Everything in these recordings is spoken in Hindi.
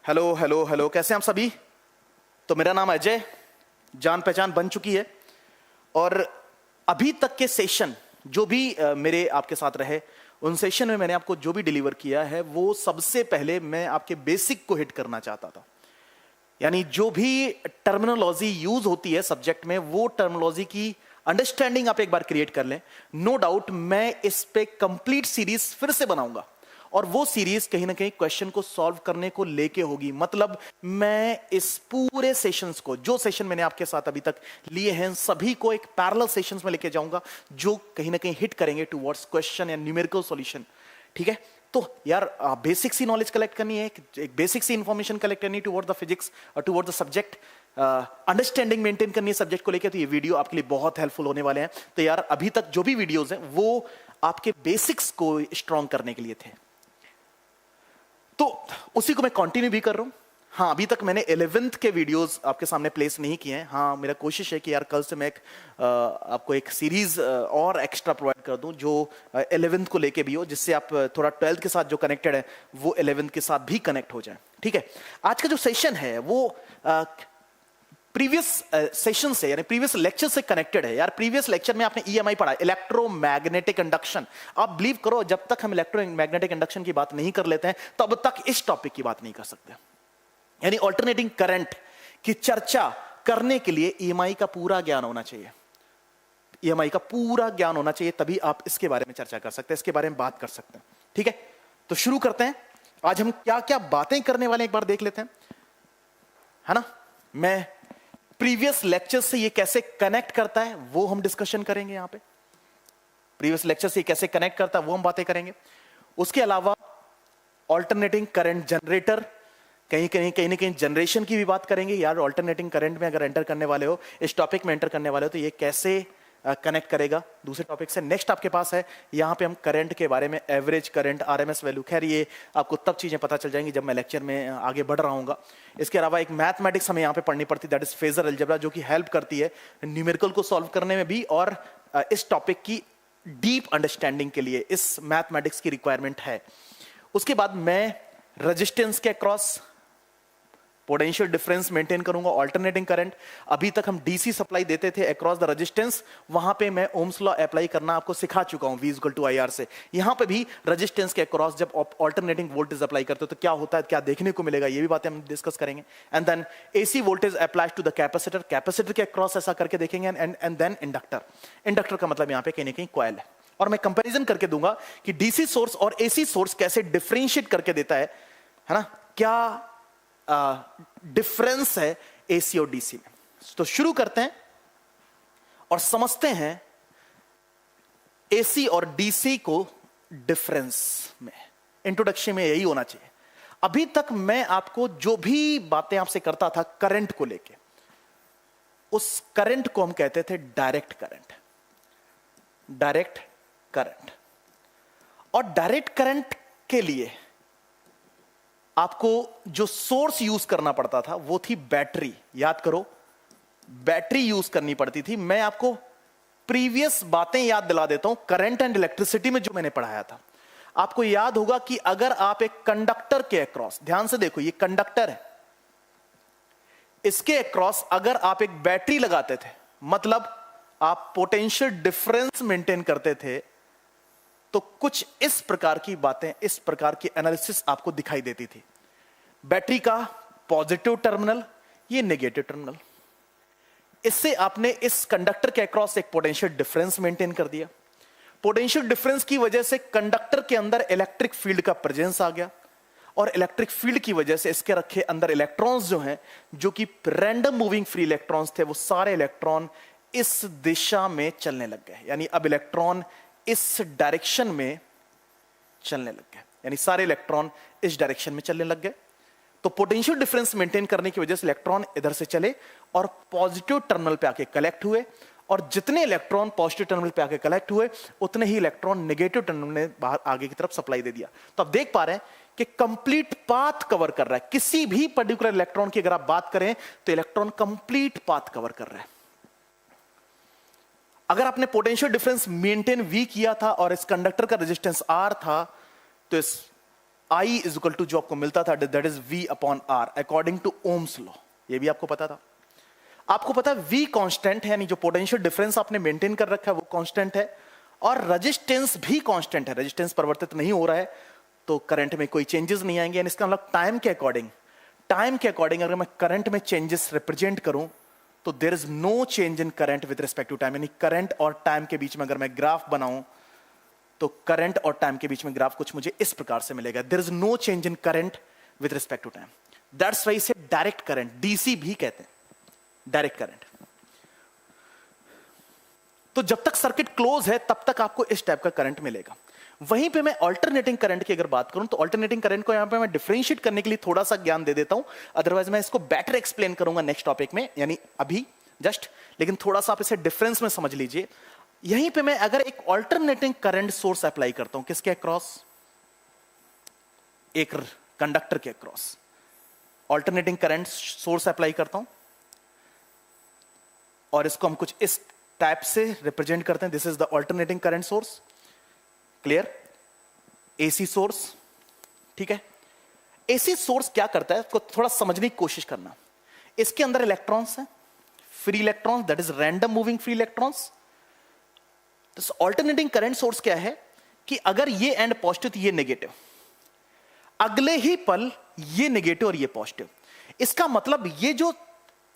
हेलो हेलो हेलो, कैसे हैं आप सभी। तो मेरा नाम अजय, जान पहचान बन चुकी है। और अभी तक के सेशन जो भी मेरे आपके साथ रहे, उन सेशन में मैंने आपको जो भी डिलीवर किया है वो सबसे पहले मैं आपके बेसिक को हिट करना चाहता था। यानी जो भी टर्मिनोलॉजी यूज होती है सब्जेक्ट में, वो टर्मिनोलॉजी की अंडरस्टैंडिंग आप एक बार क्रिएट कर लें। नो डाउट मैं इस पे कंप्लीट सीरीज फिर से बनाऊंगा, और वो सीरीज कहीं ना कहीं क्वेश्चन को सॉल्व करने को लेके होगी। मतलब मैं इस पूरे सेशंस को, जो सेशन मैंने आपके साथ अभी तक लिए हैं, सभी को एक पैरेलल सेशंस में लेके जाऊंगा जो कहीं ना कहीं हिट करेंगे टुवर्ड्स क्वेश्चन या न्यूमेरिकल सॉल्यूशन। ठीक है, तो यार बेसिक सी नॉलेज कलेक्ट करनी है, एक बेसिक सी इंफॉर्मेशन कलेक्ट करनी है टुवर्ड द फिजिक्स और toward the subject, understanding maintain करनी है सब्जेक्ट को लेकर। तो ये वीडियो आपके लिए बहुत हेल्पफुल होने वाले हैं। तो यार अभी तक जो भी वीडियोस हैं वो आपके बेसिक्स को स्ट्रॉन्ग करने के लिए थे, तो उसी को मैं कंटिन्यू भी कर रहा हूं। हाँ, अभी तक मैंने 11th के वीडियोस आपके सामने प्लेस नहीं किए हैं। हाँ, मेरा कोशिश है कि यार कल से मैं आपको एक सीरीज और एक्स्ट्रा प्रोवाइड कर दूं जो 11th को लेके भी हो, जिससे आप थोड़ा 12th के साथ जो कनेक्टेड है वो 11th के साथ भी कनेक्ट हो जाए। ठीक है, आज का जो सेशन है वो प्रीवियस सेशन से, यानी प्रीवियस लेक्चर से कनेक्टेड है। यार प्रीवियस लेक्चर में आपने ईएमआई पढ़ा, इलेक्ट्रोमैग्नेटिक इंडक्शन। आप बिलीव करो, जब तक हम इलेक्ट्रोमैग्नेटिक इंडक्शन की बात नहीं कर लेते हैं तब तक इस टॉपिक की बात नहीं कर सकते। यानी ऑल्टरनेटिंग करंट की चर्चा करने के लिए ईएमआई का पूरा ज्ञान होना चाहिए। ईएमआई का पूरा ज्ञान होना चाहिए, तभी आप इसके बारे में चर्चा कर सकते हैं, इसके बारे में बात कर सकते हैं। ठीक है, तो शुरू करते हैं। आज हम क्या क्या बातें करने वाले एक बार देख लेते हैं, है ना। मैं प्रीवियस लेक्चर से ये कैसे कनेक्ट करता है वो हम डिस्कशन करेंगे। यहां पे प्रीवियस लेक्चर से कैसे कनेक्ट करता है वो हम बातें करेंगे। उसके अलावा ऑल्टरनेटिंग करंट जनरेटर, कहीं ना कहीं जनरेशन की भी बात करेंगे। यार ऑल्टरनेटिंग करंट में अगर एंटर करने वाले हो, इस टॉपिक में एंटर करने वाले हो, तो ये कैसे कनेक्ट करेगा दूसरे टॉपिक से। नेक्स्ट आपके पास है, यहां पे हम करंट के बारे में, एवरेज करंट, आरएमएस वैल्यू, खैर ये आपको तब चीजें पता चल जाएंगी जब मैं लेक्चर में आगे बढ़ रहा हूँ। इसके अलावा एक मैथमेटिक्स हमें यहाँ पे पढ़नी पड़ती है, दैट इज फेजर अलजेब्रा, जो कि हेल्प करती है न्यूमेरिकल को सॉल्व करने में भी, और इस टॉपिक की डीप अंडरस्टैंडिंग के लिए इस मैथमेटिक्स की रिक्वायरमेंट है। उसके बाद मैं रेजिस्टेंस के अक्रॉस पोटेंशियल डिफरेंस मेंटेन करूंगा, ऑल्टरनेटिंग करंट। अभी तक हम डीसी सप्लाई देते थे अक्रॉस द रेजिस्टेंस, वहां पे मैं ओम्स लॉ अप्लाई करना आपको सिखा चुका हूं, V = IR से। यहां पे भी रेजिस्टेंस के अक्रॉस जब ऑल्टरनेटिंग वोल्टेज अप्लाई करते हो तो क्या होता है, क्या देखने को मिलेगा, ये भी बातें हम डिस्कस करेंगे। And then AC voltage applies to the capacitor, capacitor के अक्रॉस ऐसा करके देखेंगे। एंड देन इंडक्टर, इंडक्टर का मतलब यहां पे कहीं ना कहीं कॉइल है। और मैं कंपेरिजन करके दूंगा कि डीसी सोर्स और एसी सोर्स कैसे डिफरेंशिएट करके देता है ना, क्या डिफरेंस है एसी और डीसी में। तो शुरू करते हैं और समझते हैं एसी और डीसी को डिफरेंस में। इंट्रोडक्शन में यही होना चाहिए। अभी तक मैं आपको जो भी बातें आपसे करता था करंट को लेके, उस करंट को हम कहते थे डायरेक्ट करंट। डायरेक्ट करंट, और डायरेक्ट करंट के लिए आपको जो सोर्स यूज करना पड़ता था वो थी बैटरी। याद करो, बैटरी यूज करनी पड़ती थी। मैं आपको प्रीवियस बातें याद दिला देता हूं, करंट एंड इलेक्ट्रिसिटी में जो मैंने पढ़ाया था। आपको याद होगा कि अगर आप एक कंडक्टर के अक्रॉस, ध्यान से देखो, ये कंडक्टर है, इसके अक्रॉस अगर आप एक बैटरी लगाते थे, मतलब आप पोटेंशियल डिफरेंस मेंटेन करते थे, तो कुछ इस प्रकार की बातें, इस प्रकार की एनालिसिस आपको दिखाई देती थी। बैटरी का पॉजिटिव टर्मिनल, ये नेगेटिव टर्मिनल, इससे आपने इस कंडक्टर के अक्रॉस एक पोटेंशियल डिफरेंस मेंटेन कर दिया। पोटेंशियल डिफरेंस की वजह से कंडक्टर के अंदर इलेक्ट्रिक फील्ड का प्रेजेंस आ गया, और इलेक्ट्रिक फील्ड की वजह से इसके रखे अंदर इलेक्ट्रॉन्स जो हैं, जो कि रैंडम मूविंग फ्री इलेक्ट्रॉन्स थे, वो सारे इलेक्ट्रॉन इस दिशा में चलने लग गए। यानी अब इलेक्ट्रॉन इस डायरेक्शन में चलने लग गए, यानी सारे इलेक्ट्रॉन इस डायरेक्शन में चलने लग गए। तो पोटेंशियल डिफरेंस मेंटेन करने की वजह से इलेक्ट्रॉन इधर से चले और पॉजिटिव टर्मिनल पे आके कलेक्ट हुए, और जितने इलेक्ट्रॉन पॉजिटिव टर्मिनल पे आके कलेक्ट हुए, उतने ही इलेक्ट्रॉन नेगेटिव टर्मिनल ने बाहर आगे की तरफ सप्लाई दे दिया। तो आप देख पा रहे हैं कि कंप्लीट पाथ कवर कर रहा है। किसी भी पर्टिकुलर इलेक्ट्रॉन की अगर आप बात करें तो इलेक्ट्रॉन कंप्लीट पाथ कवर कर रहा है। अगर आपने पोटेंशियल डिफरेंस मेंटेन V किया था और इस कंडक्टर का रेजिस्टेंस R था, तो इस I इज इक्वल टू जो आपको मिलता था that is V upon R according to Ohm's law. ये भी आपको पता था। आपको पता है V कांस्टेंट है, यानी जो पोटेंशियल डिफरेंस आपने मेंटेन कर रखा है वो कांस्टेंट है, और रेजिस्टेंस भी कांस्टेंट है। रेजिस्टेंस परिवर्तित नहीं हो रहा है तो करंट में कोई चेंजेस नहीं आएंगे। यानी इसका मतलब टाइम के अकॉर्डिंग अगर मैं करंट में चेंजेस रिप्रेजेंट करूं तो there is no change in current with respect to time. यानी करंट और टाइम के बीच में अगर मैं ग्राफ बनाऊं तो करंट और टाइम के बीच में ग्राफ कुछ मुझे इस प्रकार से मिलेगा। There is no change in current with respect to time. That's why इसे डायरेक्ट करंट, डीसी भी कहते हैं, डायरेक्ट करंट। तो जब तक सर्किट क्लोज है तब तक आपको इस टाइप का करंट मिलेगा। वहीं पे मैं अल्टरनेटिंग करंट की अगर बात करूं तो अल्टरनेटिंग करंट को यहां पे मैं डिफरेंशिएट करने के लिए थोड़ा सा ज्ञान दे देता हूं, अदरवाइज मैं इसको बेटर एक्सप्लेन करूंगा नेक्स्ट टॉपिक में, यानी अभी जस्ट, लेकिन थोड़ा सा आप इसे डिफरेंस में समझ लीजिए। यहीं पे मैं अगर एक अल्टरनेटिंग करंट सोर्स अप्लाई करता हूं, किसके अक्रॉस? एक कंडक्टर के across alternating current source apply करता हूं, और इसको हम कुछ इस टाइप से रिप्रेजेंट करते हैं। This is the alternating current source. Clear? AC source, ठीक है। एसी सोर्स क्या करता है, इसको थोड़ा समझने की कोशिश करना। इसके अंदर इलेक्ट्रॉन्स हैं, free electrons, that is random moving free electrons. तो अल्टरनेटिंग करंट सोर्स क्या है कि अगर ये एंड पॉजिटिव तो ये नेगेटिव, अगले ही पल ये नेगेटिव और ये पॉजिटिव। इसका मतलब ये जो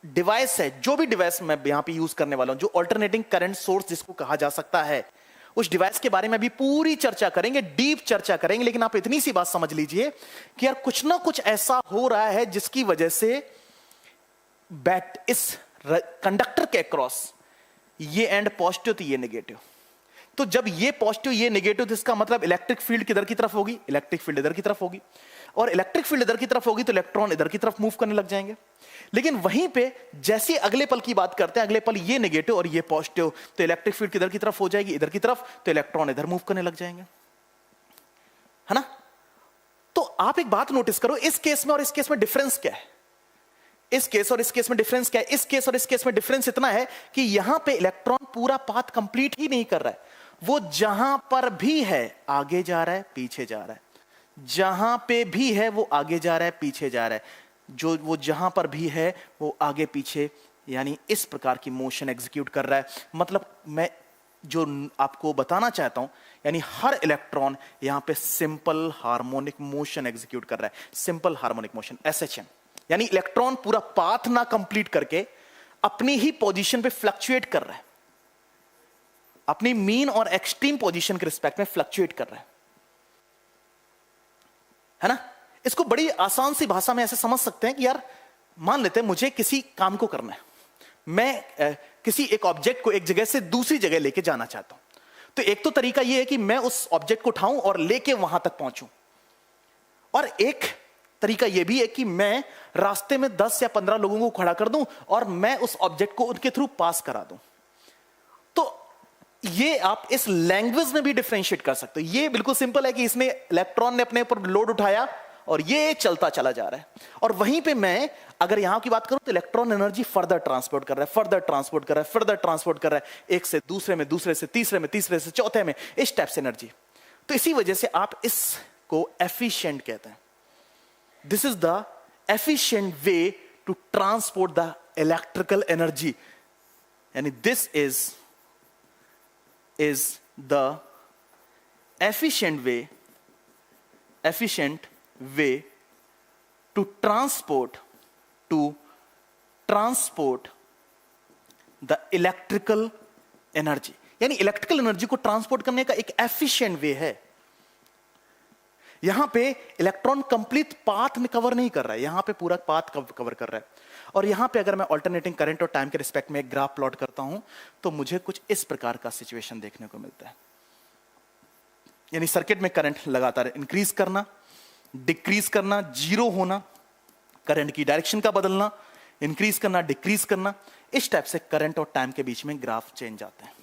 डिवाइस है, जो भी डिवाइस मैं यहां पे यूज करने वाला हूं, जो अल्टरनेटिंग करंट सोर्स जिसको कहा जा सकता है, उस डिवाइस के बारे में भी पूरी चर्चा करेंगे, डीप चर्चा करेंगे। लेकिन आप इतनी सी बात समझ लीजिए कि यार कुछ ना कुछ ऐसा हो रहा है जिसकी वजह से इस कंडक्टर के अक्रॉस ये एंड पॉजिटिव तो ये नेगेटिव। तो जब ये पॉजिटिव ये नेगेटिव, तो इसका मतलब इलेक्ट्रिक फील्ड किधर की तरफ होगी? इलेक्ट्रिक फील्ड इधर की तरफ होगी, और इलेक्ट्रिक फील्ड इधर की तरफ होगी तो इलेक्ट्रॉन इधर की तरफ मूव करने लग जाएंगे। लेकिन वहीं पे जैसे अगले पल की बात करते हैं, अगले पल ये नेगेटिव और ये पॉजिटिव, तो इलेक्ट्रिक फील्ड किधर की तरफ हो जाएगी? इधर की तरफ, तो इलेक्ट्रॉन इधर मूव करने लग जाएंगे, है ना। तो आप एक बात नोटिस करो, इस केस में और इस केस में डिफरेंस क्या है? इस केस और इस केस में डिफरेंस क्या है? इस केस और इस केस में डिफरेंस इतना है कि यहां पे इलेक्ट्रॉन पूरा पाथ कंप्लीट ही नहीं कर रहा है। वो जहां पर भी है आगे जा रहा है, पीछे जा रहा है, जहां पे भी है वो आगे जा रहा है, पीछे जा रहा है, जो वो जहां पर भी है वो आगे पीछे, यानी इस प्रकार की मोशन एग्जीक्यूट कर रहा है। मतलब मैं जो आपको बताना चाहता हूं, यानी हर इलेक्ट्रॉन यहां पे सिंपल हार्मोनिक मोशन एग्जीक्यूट कर रहा है, सिंपल हार्मोनिक मोशन, SHM। यानी इलेक्ट्रॉन पूरा पाथ ना कंप्लीट करके अपनी ही पोजीशन पे फ्लक्चुएट कर रहा है, अपनी मीन और एक्सट्रीम पोजीशन के रिस्पेक्ट में फ्लक्चुएट कर रहा है ना। इसको बड़ी आसान सी भाषा में ऐसे समझ सकते हैं कि यार मान लेते हैं मुझे किसी काम को करना है, मैं किसी एक ऑब्जेक्ट को एक जगह से दूसरी जगह लेके जाना चाहता हूं। तो एक तो तरीका यह है कि मैं उस ऑब्जेक्ट को उठाऊं और लेके वहां तक पहुंचूं, और एक तरीका यह भी है कि मैं रास्ते में 10 या 15 लोगों को खड़ा कर दूं और मैं उस ऑब्जेक्ट को उनके थ्रू पास करा दूं। तो ये आप इस लैंग्वेज में भी डिफरेंशिएट कर सकते हो। ये बिल्कुल सिंपल है कि इसने इलेक्ट्रॉन ने अपने ऊपर लोड उठाया और ये चलता चला जा रहा है, और वहीं पे मैं अगर यहां की बात करूं तो इलेक्ट्रॉन एनर्जी फर्दर ट्रांसपोर्ट कर रहा है, फर्दर ट्रांसपोर्ट कर रहा है, फर्दर ट्रांसपोर्ट कर रहा है, एक से दूसरे में, दूसरे से तीसरे में, तीसरे से चौथे में, इस टाइप से एनर्जी। तो इसी वजह से आप इसको एफिशिएंट कहते हैं। This is the efficient way to transport the electrical energy, यानी this is the efficient way to transport the electrical energy। यानी इलेक्ट्रिकल एनर्जी को ट्रांसपोर्ट करने का एक एफिशिएंट वे है। यहां पे इलेक्ट्रॉन कंप्लीट पाथ में कवर नहीं कर रहा है, यहां पे पूरा पाथ कवर कर रहा है। और यहां पे अगर मैं अल्टरनेटिंग करंट और टाइम के रिस्पेक्ट में एक ग्राफ प्लॉट करता हूं तो मुझे कुछ इस प्रकार का सिचुएशन देखने को मिलता है। यानी सर्किट में करंट लगातार इंक्रीज करना, डिक्रीज करना, जीरो होना, करंट की डायरेक्शन का बदलना, इंक्रीज करना, डिक्रीज करना, इस टाइप से करंट और टाइम के बीच में ग्राफ चेंज आते हैं।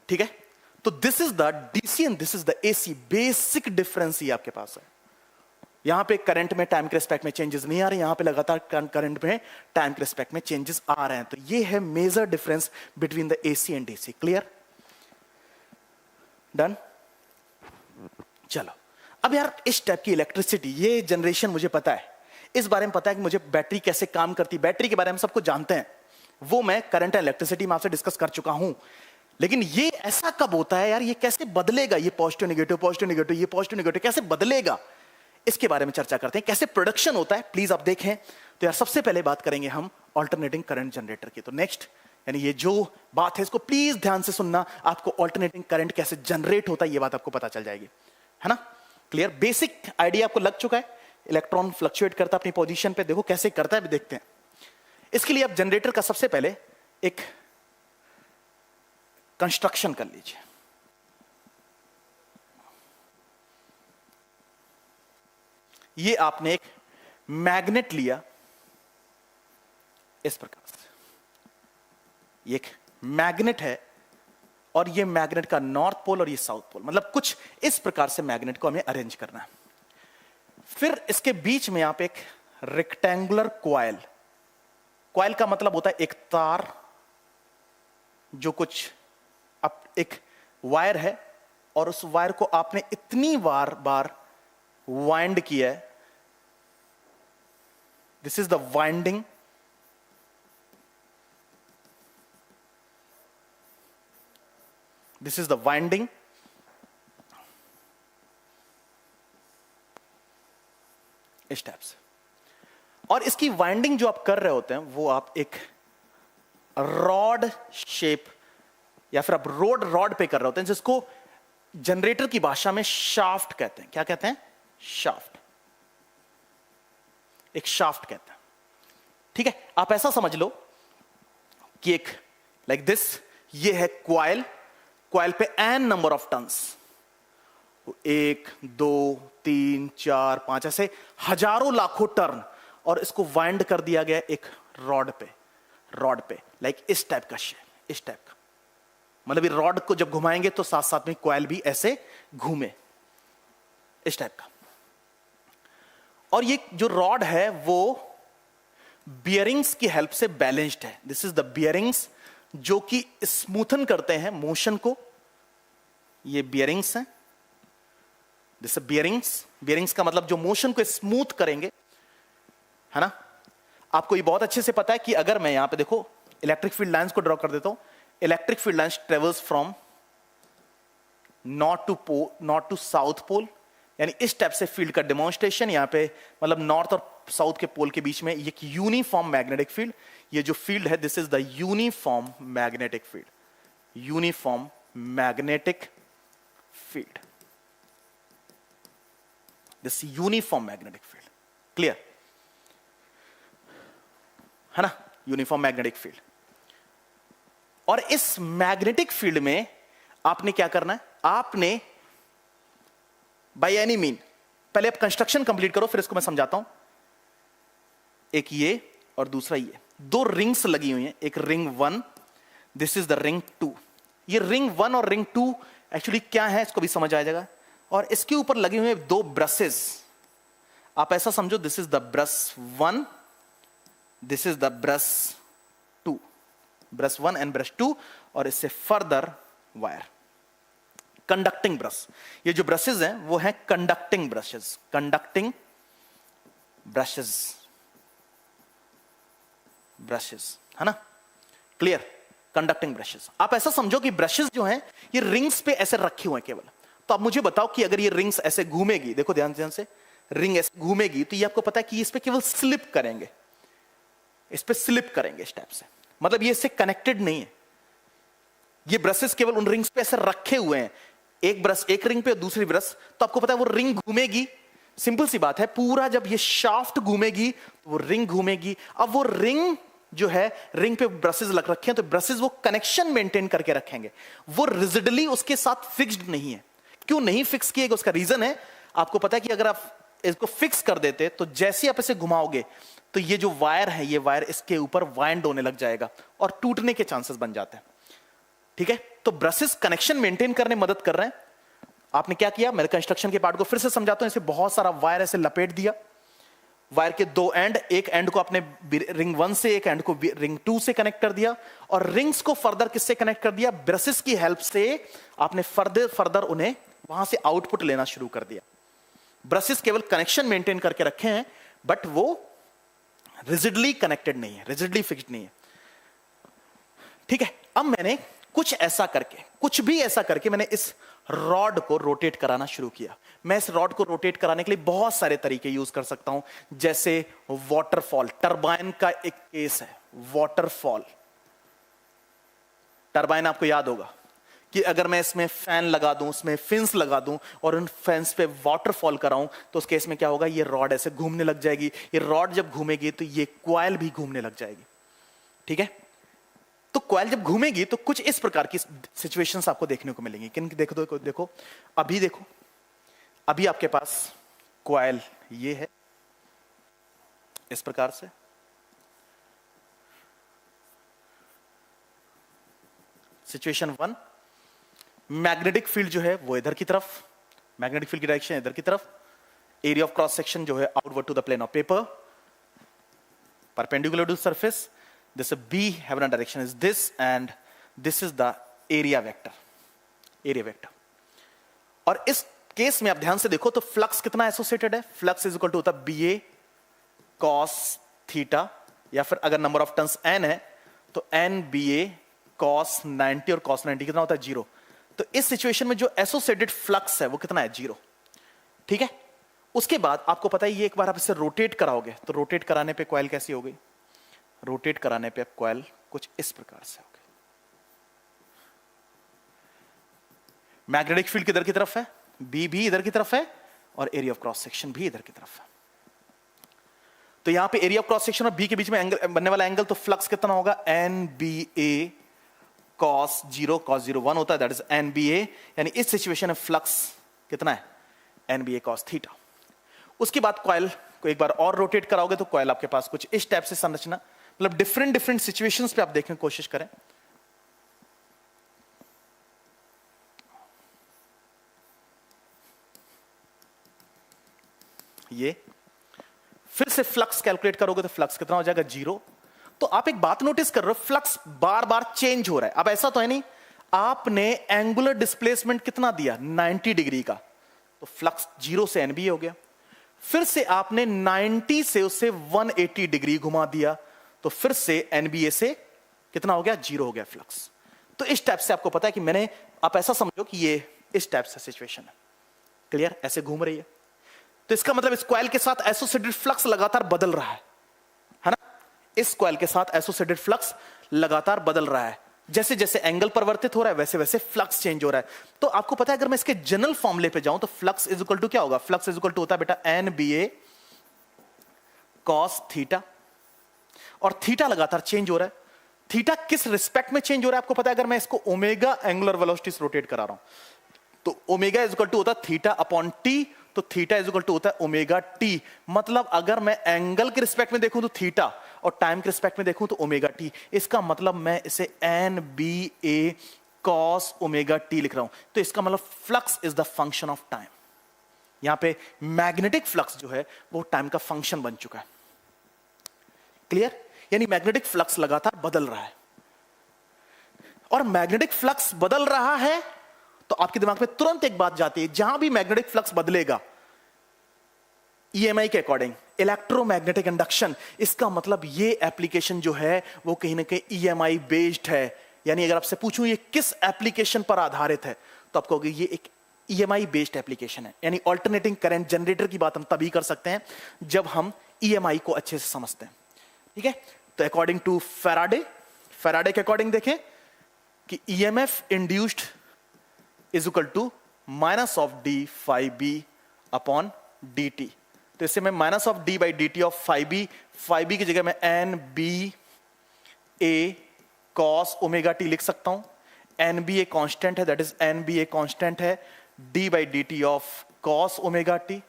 ठीक है, तो this is the DC and this is the AC. Basic difference ही आपके पास है। यहां पे करंट में टाइम के रिस्पेक्ट में चेंजेस नहीं आ रहे, यहां पे लगातार करंट में टाइम के रिस्पेक्ट में चेंजेस आ रहे हैं। तो ये है major difference between the AC and DC. Clear? Done? चलो अब यार इस टाइप की इलेक्ट्रिसिटी, ये जनरेशन मुझे पता है, इस बारे में पता है कि मुझे बैटरी कैसे काम करती, बैटरी के बारे में सब कुछ जानते हैं, वो मैं करंट एंड इलेक्ट्रिसिटी में आपसे डिस्कस कर चुका हूं। लेकिन ये ऐसा कब होता है यार, ये कैसे बदलेगा, ये पॉजिटिव नेगेटिव पॉजिटिव नेगेटिव, ये पॉजिटिव नेगेटिव कैसे बदलेगा, इसके बारे में चर्चा करते हैं। कैसे प्रोडक्शन होता है प्लीज आप देखें। तो यार सबसे पहले बात करेंगे हम अल्टरनेटिंग करंट जनरेटर की। तो नेक्स्ट यानी ये जो बात है इसको प्लीज ध्यान से सुनना, आपको अल्टरनेटिंग करंट कैसे जनरेट होता है ये बात आपको पता चल जाएगी, है ना। क्लियर, बेसिक आइडिया आपको लग चुका है। इलेक्ट्रॉन फ्लक्चुएट करता है अपनी पोजीशन पे, देखो कैसे करता है, देखते हैं। इसके लिए आप जनरेटर का सबसे पहले एक कंस्ट्रक्शन कर लीजिए। ये आपने एक मैग्नेट लिया इस प्रकार से, ये एक मैग्नेट है और ये मैग्नेट का नॉर्थ पोल और ये साउथ पोल, मतलब कुछ इस प्रकार से मैग्नेट को हमें अरेंज करना है। फिर इसके बीच में आप एक रेक्टेंगुलर कॉइल, कॉइल का मतलब होता है एक तार जो कुछ अब एक वायर है और उस वायर को आपने इतनी बार वाइंड किया है, this is the winding, this is the winding. इस टाइप से, और इसकी वाइंडिंग जो आप कर रहे होते हैं वो आप एक रॉड शेप या फिर आप रॉड पे कर रहे होते हैं, जिसको जनरेटर की भाषा में शाफ्ट कहते हैं। क्या कहते हैं? शाफ्ट, एक शाफ्ट कहते हैं। ठीक है, आप ऐसा समझ लो कि एक लाइक दिस, ये है क्वाइल, क्वाइल पे एन नंबर ऑफ टर्न्स, 1 2 3 4 5 ऐसे हजारों लाखों टर्न, और इसको वाइंड कर दिया गया एक रॉड पे लाइक इस टाइप का शेप, इस टाइप का, मतलब ये रॉड को जब घुमाएंगे तो साथ साथ में क्वाइल भी ऐसे घूमे इस टाइप का। और ये जो रॉड है वो बियरिंग्स की हेल्प से बैलेंस्ड है। दिस इज द बियरिंग्स जो कि स्मूथन करते हैं मोशन को, ये बियरिंग्स हैं, दिस बियरिंग्स, बियरिंग्स का मतलब जो मोशन को स्मूथ करेंगे, है ना। आपको ये बहुत अच्छे से पता है कि अगर मैं यहां पे देखो इलेक्ट्रिक फील्ड लाइंस को ड्रॉ कर देता हूं, electric field lines travels from north to south pole, यानी इस टाइप से फील्ड का डेमोन्स्ट्रेशन यहां पे, मतलब नॉर्थ और साउथ के पोल के बीच में एक यूनिफॉर्म मैग्नेटिक फील्ड, ये जो फील्ड है this is the uniform magnetic field, uniform magnetic field, this uniform magnetic field. Clear है ना, यूनिफॉर्म मैग्नेटिक फील्ड। और इस मैग्नेटिक फील्ड में आपने क्या करना है, आपने बाय एनी मीन, पहले आप कंस्ट्रक्शन कंप्लीट करो फिर इसको मैं समझाता हूं। एक ये और दूसरा ये, दो रिंग्स लगी हुई हैं, एक ring 1, this is the ring 2। ये रिंग 1 और रिंग 2 एक्चुअली क्या है इसको भी समझ आ जाएगा। और इसके ऊपर लगे हुए दो ब्रशेस, आप ऐसा समझो this is the brush 1, this is the brush 2, brush 1 and brush 2, और इससे फर्दर वायर, कंडक्टिंग ब्रश। ये जो ब्रशेस हैं वो हैं conducting brushes, conducting brushes, brushes, है ना। Clear, conducting brushes. आप ऐसा समझो कि ब्रशेस जो हैं ये रिंग्स पे ऐसे रखे हुए हैं केवल। तो आप मुझे बताओ कि अगर ये रिंग्स ऐसे घूमेगी, देखो ध्यान से, रिंग ऐसे घूमेगी तो ये आपको पता है कि इस पे केवल स्लिप करेंगे, इस पे स्लिप करेंगे इस टाइप से, मतलब ये इससे कनेक्टेड नहीं है। ये ब्रशेस केवल उन रिंग्स पे ऐसे रखे हुए हैं, एक ब्रश एक रिंग पे और दूसरी ब्रश, तो आपको पता है वो रिंग घूमेगी, सिंपल सी बात है। पूरा जब ये शाफ्ट घूमेगी तो वो रिंग घूमेगी। अब वो रिंग जो है, रिंग पे ब्रशेस लग रखे हैं तो ब्रशेस वो कनेक्शन मेंटेन करके रखेंगे, वो रिजिडली उसके साथ फिक्स्ड नहीं है। क्यों नहीं फिक्स किएगा, उसका रीजन है, आपको पता है कि अगर आप इसको फिक्स कर देते तो जैसे आप इसे घुमाओगे तो ये जो वायर है, ये वायर इसके ऊपर वाइंड होने लग जाएगा और टूटने के चांसेस बन जाते हैं। ठीक है, तो ब्रशेस कनेक्शन मेंटेन करने में मदद कर रहे हैं। आपने क्या किया, मेरे कंस्ट्रक्शन के पार्ट को फिर से समझाता हूं। इसे बहुत सारा वायर ऐसे लपेट दिया, वायर के दो एंड, एक एंड को आपने रिंग 1 से, एक एंड को रिंग 2 से कनेक्ट कर दिया, और रिंग्स को फर्दर किससे कनेक्ट कर दिया, ब्रशेस की हेल्प से आपने फर्दर उन्हें वहां से आउटपुट लेना शुरू कर दिया। ब्रशेस केवल कनेक्शन मेंटेन करके रखे हैं, बट वो रिजिडली कनेक्टेड नहीं है, रिजिडली फिक्स्ड नहीं है। ठीक है, अब मैंने कुछ भी ऐसा करके मैंने इस रॉड को रोटेट कराना शुरू किया। मैं इस रॉड को रोटेट कराने के लिए बहुत सारे तरीके यूज कर सकता हूं, जैसे वाटरफॉल। टरबाइन का एक केस है वाटरफॉल। टरबाइन आपको याद होगा कि अगर मैं इसमें फैन लगा दूं, उसमें फिन्स लगा दूं और उन फैंस पे वाटरफॉल कराऊं, तो उस केस में क्या होगा, ये रॉड ऐसे घूमने लग जाएगी। ये रॉड जब घूमेगी तो ये क्वाइल भी घूमने लग जाएगी। ठीक है, तो क्वाइल जब घूमेगी तो कुछ इस प्रकार की सिचुएशंस आपको देखने को मिलेंगी। किन देखो, अभी आपके पास क्वाइल ये है इस प्रकार से, सिचुएशन 1, मैग्नेटिक फील्ड जो है वो इधर की तरफ, मैग्नेटिक फील्ड की डायरेक्शन इधर की तरफ, एरिया ऑफ क्रॉस सेक्शन जो है outward to the plane of paper, perpendicular to surface, this B having a direction is this, and this is the area vector। और इस केस में आप ध्यान से देखो तो फ्लक्स कितना एसोसिएटेड है, फ्लक्स इज इक्वल टू होता है BA cos थीटा, या फिर अगर नंबर ऑफ टर्न्स n है तो NBA cos 90, और cos 90 कितना होता है 0। तो इस सिचुएशन में जो एसोसिएटेड फ्लक्स है वो कितना है 0। ठीक है, उसके बाद आपको पता है ये एक बार आप इसे रोटेट कराओगे तो रोटेट कराने पे कॉइल कैसी हो गई, रोटेट कराने पे कॉइल कुछ इस प्रकार से हो गई। मैग्नेटिक फील्ड किधर की तरफ है, बी भी इधर की तरफ है, और एरिया ऑफ क्रॉस सेक्शन भी इधर की तरफ है। तो यहां पे एरिया ऑफ क्रॉस सेक्शन और बी के बीच में एंगल बनने वाला एंगल, तो फ्लक्स कितना होगा, NBA cos 0 cos 0 1 होता है, दैट इज NBA। यानी इस सिचुएशन में फ्लक्स कितना है, NBA cos थीटा। उसके बाद कॉइल को एक बार और रोटेट कराओगे तो कॉइल आपके पास कुछ इस टाइप से संरचना, मतलब डिफरेंट सिचुएशंस पे आप देखने की कोशिश करें। ये फिर से फ्लक्स कैलकुलेट करोगे तो फ्लक्स कितना हो जाएगा 0। तो आप एक बात नोटिस कर रहे हो, फ्लक्स बार बार चेंज हो रहा है। अब ऐसा तो है नहीं, आपने एंगुलर डिस्प्लेसमेंट कितना दिया 90 डिग्री का, तो फ्लक्स 0 से NBA हो गया। फिर से आपने 90 से उसे 180 डिग्री घुमा दिया, तो फिर से NBA से कितना हो गया 0 हो गया फ्लक्स। तो इस टाइप से आपको पता है कि मैंने, आप ऐसा समझो कि ये इस टाइप से सिचुएशन है, क्लियर, ऐसे घूम रही है। तो इसका मतलब इस कॉइल के साथ एसोसिएटेड फ्लक्स लगातार बदल रहा है ना, इस कॉइल के साथ एसोसिएटेड फ्लक्स लगातार बदल रहा है। जैसे जैसे एंगल परिवर्तित हो रहा है वैसे वैसे फ्लक्स चेंज हो रहा है। तो आपको पता है अगर मैं इसके जनरल फॉर्मूले पे जाऊं तो फ्लक्स इज इक्वल टू क्या होगा, फ्लक्स इज इक्वल टू होता है बेटा NBA cos थीटा, और थीटा लगातार चेंज हो रहा है। थीटा किस रिस्पेक्ट में चेंज हो रहा है आपको पता है, अगर मैं इसको ओमेगा एंगुलर वेलोसिटी से रोटेट करा रहा हूं तो ओमेगा इज इक्वल टू होता है थीटा अपॉन टी, तो थीटा इज इक्वल टू होता है ओमेगा टी। मतलब अगर मैं एंगल के रिस्पेक्ट में देखूं तो थीटा, और टाइम के रिस्पेक्ट में देखूं तो ओमेगा टी। इसका मतलब मैं इसे NBA cos ओमेगा टी लिख रहा हूं। तो इसका मतलब flux is the function of time. यहां पे मैग्नेटिक फ्लक्स जो है वो टाइम का फंक्शन बन चुका है, क्लियर। यानी मैग्नेटिक फ्लक्स लगातार बदल रहा है, और मैग्नेटिक फ्लक्स बदल रहा है तो आपके दिमाग में तुरंत एक बात जाती है, जहां भी मैग्नेटिक फ्लक्स बदलेगा EMI के अकॉर्डिंग, इलेक्ट्रोमैग्नेटिक इंडक्शन, इसका मतलब ये एप्लीकेशन जो है वो कहीं ना कहीं EMI बेस्ड है। यानी अगर आपसे पूछूं ये किस एप्लीकेशन पर आधारित है, तो आप कहोगे ये एक EMI बेस्ड एप्लीकेशन है। यानी ऑल्टरनेटिंग करंट जनरेटर की बात हम तभी कर सकते हैं जब हम EMI को अच्छे से समझते हैं, ठीक है। तो अकॉर्डिंग टू फैराडे के अकॉर्डिंग देखें कि EMF induced is equal to minus of d phi B upon d t. तो इससे मैं minus of d by D t of phi B की जगह मैं NBA cos ओमेगा टी लिख सकता हूं। NBA कांस्टेंट है, दैट इज NBA कांस्टेंट है, D by D t of cos omega T,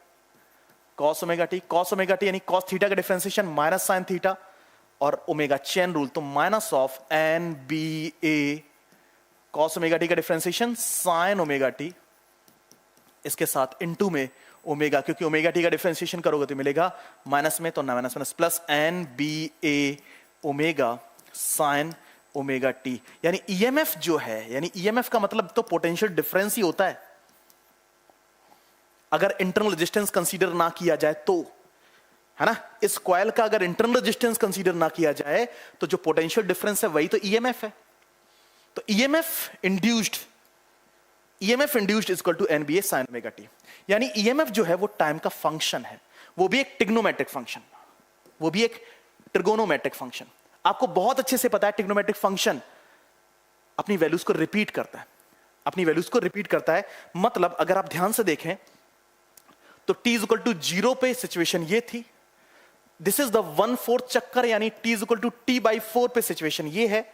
cos omega t यानी cos थीटा का डिफरेंशिएशन माइनस साइन थीटा, और ओमेगा चेन रूल, तो minus of NBA cos omega T का डिफरेंशिएशन साइन ओमेगा टी, इसके साथ इनटू में ओमेगा, क्योंकि ओमेगा टी का डिफरेंशिएशन करोगे तो मिलेगा माइनस में, तो minus minus plus NBA omega sine omega t. यानी EMF जो है, यानी EMF का मतलब तो पोटेंशियल डिफरेंस ही होता है। अगर इंटरनल रेजिस्टेंस कंसीडर ना किया जाए तो, है ना, इस कॉइल का अगर इंटरनल रेजिस्टेंस कंसीडर ना किया जाए तो जो पोटेंशियल डिफरेंस है वही तो ईएमएफ है। तो EMF induced is equal to NBA sine omega t. यानी ईएमएफ जो है वो टाइम का फंक्शन है, वो भी एक ट्रिग्नोमेट्रिक फंक्शन, वो भी एक ट्रिगोनोमेट्रिक फंक्शन। आपको बहुत अच्छे से पता है ट्रिग्नोमेट्रिक फंक्शन अपनी वैल्यूज को रिपीट करता है, अपनी वैल्यूज को रिपीट करता है। मतलब अगर आप ध्यान से देखें तो t इज इक्वल टू 0 पे सिचुएशन ये थी, दिस इज द 1/4 चक्कर यानी t is equal to t/4 पे सिचुएशन ये है,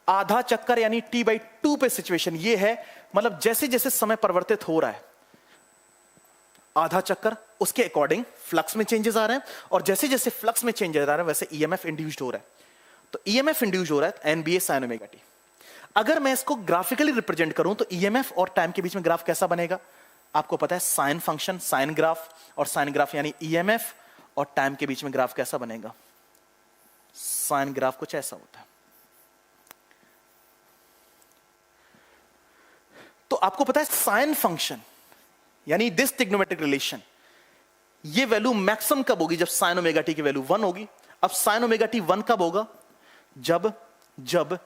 आधा चक्कर यानी t/2 पे सिचुएशन ये है। मतलब जैसे जैसे समय परिवर्तित हो रहा है आधा चक्कर, उसके अकॉर्डिंग फ्लक्स में चेंजेस आ रहे हैं, और जैसे जैसे फ्लक्स में चेंजेस आ रहे हैं वैसे ईएमएफ इंड्यूस्ड हो रहा है। तो ईएमएफ इंड्यूस्ड हो रहा है एनबीए साइन ओमेगा टी। अगर मैं इसको ग्राफिकली रिप्रेजेंट करूं तो ईएमएफ और टाइम के बीच में ग्राफ कैसा बनेगा? आपको पता है साइन फंक्शन, साइन ग्राफ, और साइन ग्राफ यानी ईएमएफ और टाइम के बीच में ग्राफ कैसा बनेगा? साइन ग्राफ कुछ ऐसा होता है। तो आपको पता है साइन फंक्शन यानी दिस ट्रिग्नोमेट्रिक रिलेशन, ये वैल्यू मैक्सिमम कब होगी? जब साइन ओमेगा टी की वैल्यू 1 होगी। अब साइन ओमेगा टी 1 कब होगा? जब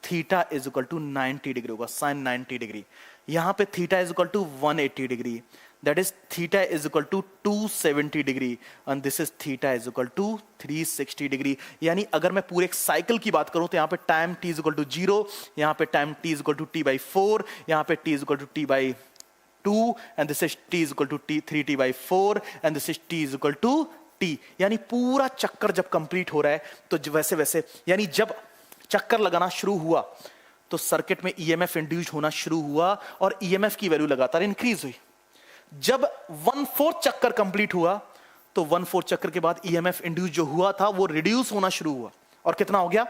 theta is equal to 90 degree होगा, साइन 90 डिग्री। यहां पे theta is equal to 180 degree, that is theta is equal to 270 degree, and this is theta is equal to 360 degree. यानी अगर मैं पूरे एक साइकिल की बात करूं तो यहां पे time t is equal to 0, यहां पे time t is equal to t/4, यहां पे t is equal to t/2, and this is t is equal to 3t/4, and this is t is equal to t। यानी पूरा चक्कर जब कंप्लीट हो रहा है तो वैसे वैसे, यानी जब चक्कर लगाना शुरू हुआ तो सर्किट में ईएमएफ इंड्यूस होना शुरू हुआ और ईएमएफ की वैल्यू लगातार इंक्रीज हुई। जब 1/4 चक्कर कंप्लीट हुआ तो 1/4 चक्कर के बाद ईएमएफ इंड्यूस जो हुआ था वो रिड्यूस होना शुरू हुआ, और कितना हो गया?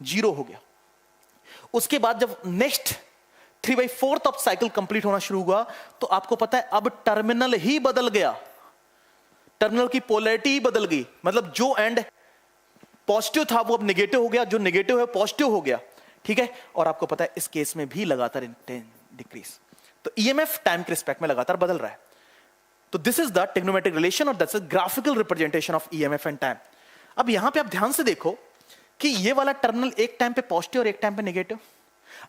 0 हो गया। उसके बाद जब नेक्स्ट 3/4 अब साइकिल कंप्लीट होना शुरू हुआ तो आपको पता है अब टर्मिनल ही बदल गया, टर्मिनल की पोलैरिटी ही बदल गई। मतलब जो एंड पॉजिटिव था वो अब नेगेटिव हो गया, जो नेगेटिव है पॉजिटिव हो गया, ठीक है। और आपको पता है इस केस में भी लगातार डिक्रीज, तो ईएमएफ टाइम के रिस्पेक्ट में लगातार बदल रहा है। तो this is the trigonometric relation और that's a graphical representation of EMF and time. अब यहां पे आप ध्यान से देखो कि ये वाला टर्मिनल एक टाइम पे पॉजिटिव और एक टाइम पे नेगेटिव,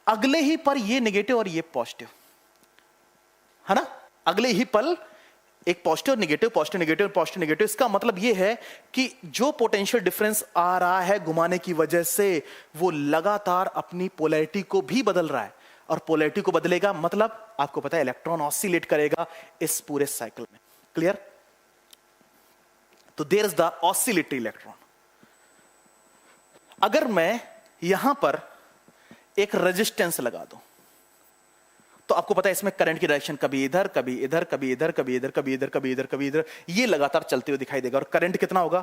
अगले ही पर ये नेगेटिव और ये पॉजिटिव, है ना, अगले ही पल एक positive negative, positive negative, positive negative. इसका मतलब यह है कि जो पोटेंशियल डिफरेंस आ रहा है घुमाने की वजह से वो लगातार अपनी पोलैरिटी को भी बदल रहा है, और पोलैरिटी को बदलेगा मतलब आपको पता है इलेक्ट्रॉन ऑसिलेट करेगा इस पूरे साइकिल में। क्लियर? तो there is the oscillatory electron. अगर मैं यहां पर एक रेजिस्टेंस लगा दूं तो आपको पता है इसमें करंट की डायरेक्शन कभी इधर, कभी इधर, कभी इधर, कभी इधर, कभी इधर, कभी इधर, कभी इधर, ये लगातार चलते हुए दिखाई देगा। और करंट कितना होगा?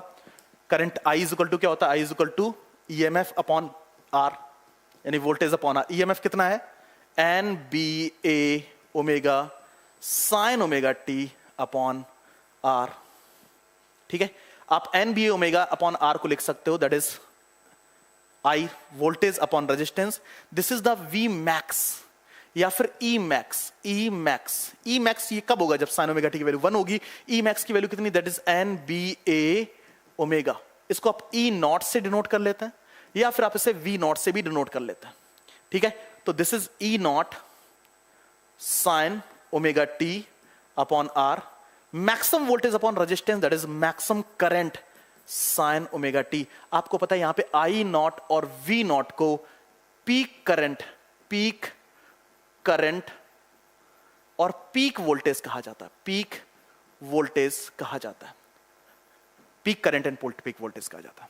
Current I is equal to क्या होता है? I is equal to EMF upon R, यानी वोल्टेज अपॉन R। ईएमएफ कितना है? NBA omega sine omega T upon R, ठीक है। आप NBA ओमेगा अपॉन R को लिख सकते हो, that is I voltage upon resistance, this is the V max या फिर E मैक्स ये कब होगा? जब साइन ओमेगा टी की वैल्यू 1 होगी। E मैक्स की वैल्यू कितनी? That is NBA omega. इसको आप E नॉट से डिनोट कर लेते हैं या फिर आप इसे V नॉट से भी डिनोट कर लेते हैं, ठीक है। तो this is E not sine omega T upon R, maximum voltage upon resistance, that is maximum current sign omega T. आपको पता है यहां पे I नॉट और V नॉट को पीक करंट और पीक वोल्टेज कहा जाता है, पीक वोल्टेज कहा जाता है, peak current and peak voltage कहा जाता है।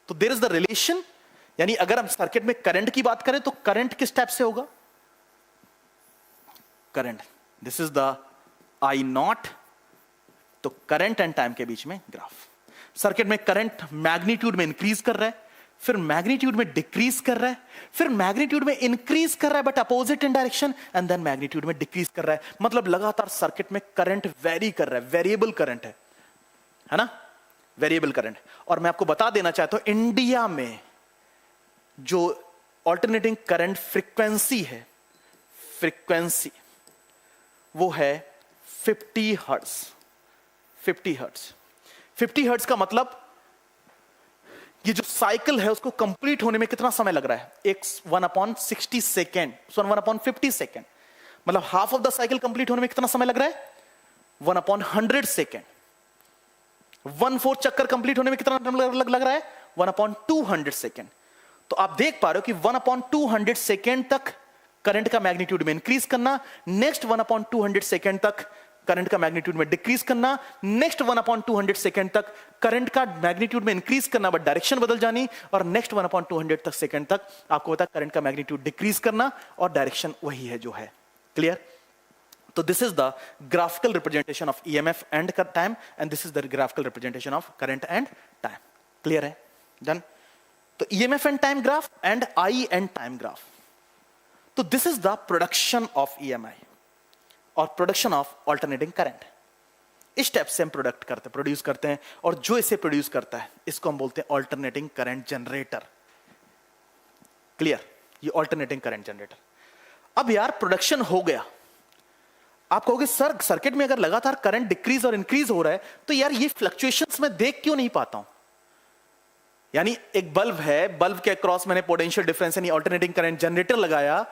तो देयर इज द रिलेशन, यानी अगर हम सर्किट में करंट की बात करें तो करंट किस टाइप से होगा? Current, this is the I not, तो करंट एंड टाइम के बीच में ग्राफ। सर्किट में करंट मैग्नीट्यूड में इंक्रीज कर रहा है, फिर मैग्नीट्यूड में डिक्रीज कर रहा है, फिर मैग्नीट्यूड में इंक्रीज कर रहा है but opposite in direction, and then magnitude में डिक्रीज कर रहा है। मतलब लगातार सर्किट में करंट वेरी कर रहा है, वेरिएबल करंट है ना, वेरिएबल करंट। और मैं आपको बता देना चाहता हूं इंडिया में जो ऑल्टरनेटिंग करंट फ्रीक्वेंसी है, फ्रीक्वेंसी वो है 50 हर्ट्ज। 50 हर्ट्ज, 50 हर्ट्ज का मतलब ये जो साइकिल है उसको कंप्लीट होने में कितना समय लग रहा है? एक 1/60 सेकेंड, 1/50 सेकेंड, मतलब half of the cycle complete होने में कितना समय लग रहा है? 1/100 सेकेंड। 1/4 चक्कर कंप्लीट होने में कितना लग रहा है? 1/200 सेकेंड। तो आप देख पा रहे हो कि 1/200 सेकेंड तक करंट का मैग्नीट्यूड में इंक्रीज करना, नेक्स्ट 1/200 सेकेंड तक करंट का मैग्नीट्यूड में डिक्रीज करना, नेक्स्ट 1/200 सेकेंड तक करंट का मैग्नीट्यूड में इंक्रीज करना बट डायरेक्शन बदल जानी, और नेक्स्ट 1/200 तक सेकेंड तक आपको पता करंट का मैग्नीट्यूड डिक्रीज करना और डायरेक्शन वही है जो है। क्लियर? तो this is the graphical representation of EMF and time, and this is the graphical representation of current and time. Clear है? डन? तो EMF and time graph and I and time graph. तो this is the production of EMI और प्रोडक्शन ऑफ अल्टरनेटिंग करंट। इस स्टेप से हम प्रोड्यूस करते हैं, और जो इसे प्रोड्यूस करता है इसको हम बोलते हैं अल्टरनेटिंग करंट जनरेटर। क्लियर? ये अल्टरनेटिंग करंट जनरेटर। अब यार प्रोडक्शन हो गया, आप कहोगे सर सर्किट में अगर लगातार करंट डिक्रीज और इंक्रीज हो रहा है तो यार ये फ्लक्चुएशंस मैं देख क्यों नहीं पाता हूं? यानी एक बल्ब है, बल्ब के अक्रॉस मैंने पोटेंशियल डिफरेंस यानी अल्टरनेटिंग करंट जनरेटर लगाया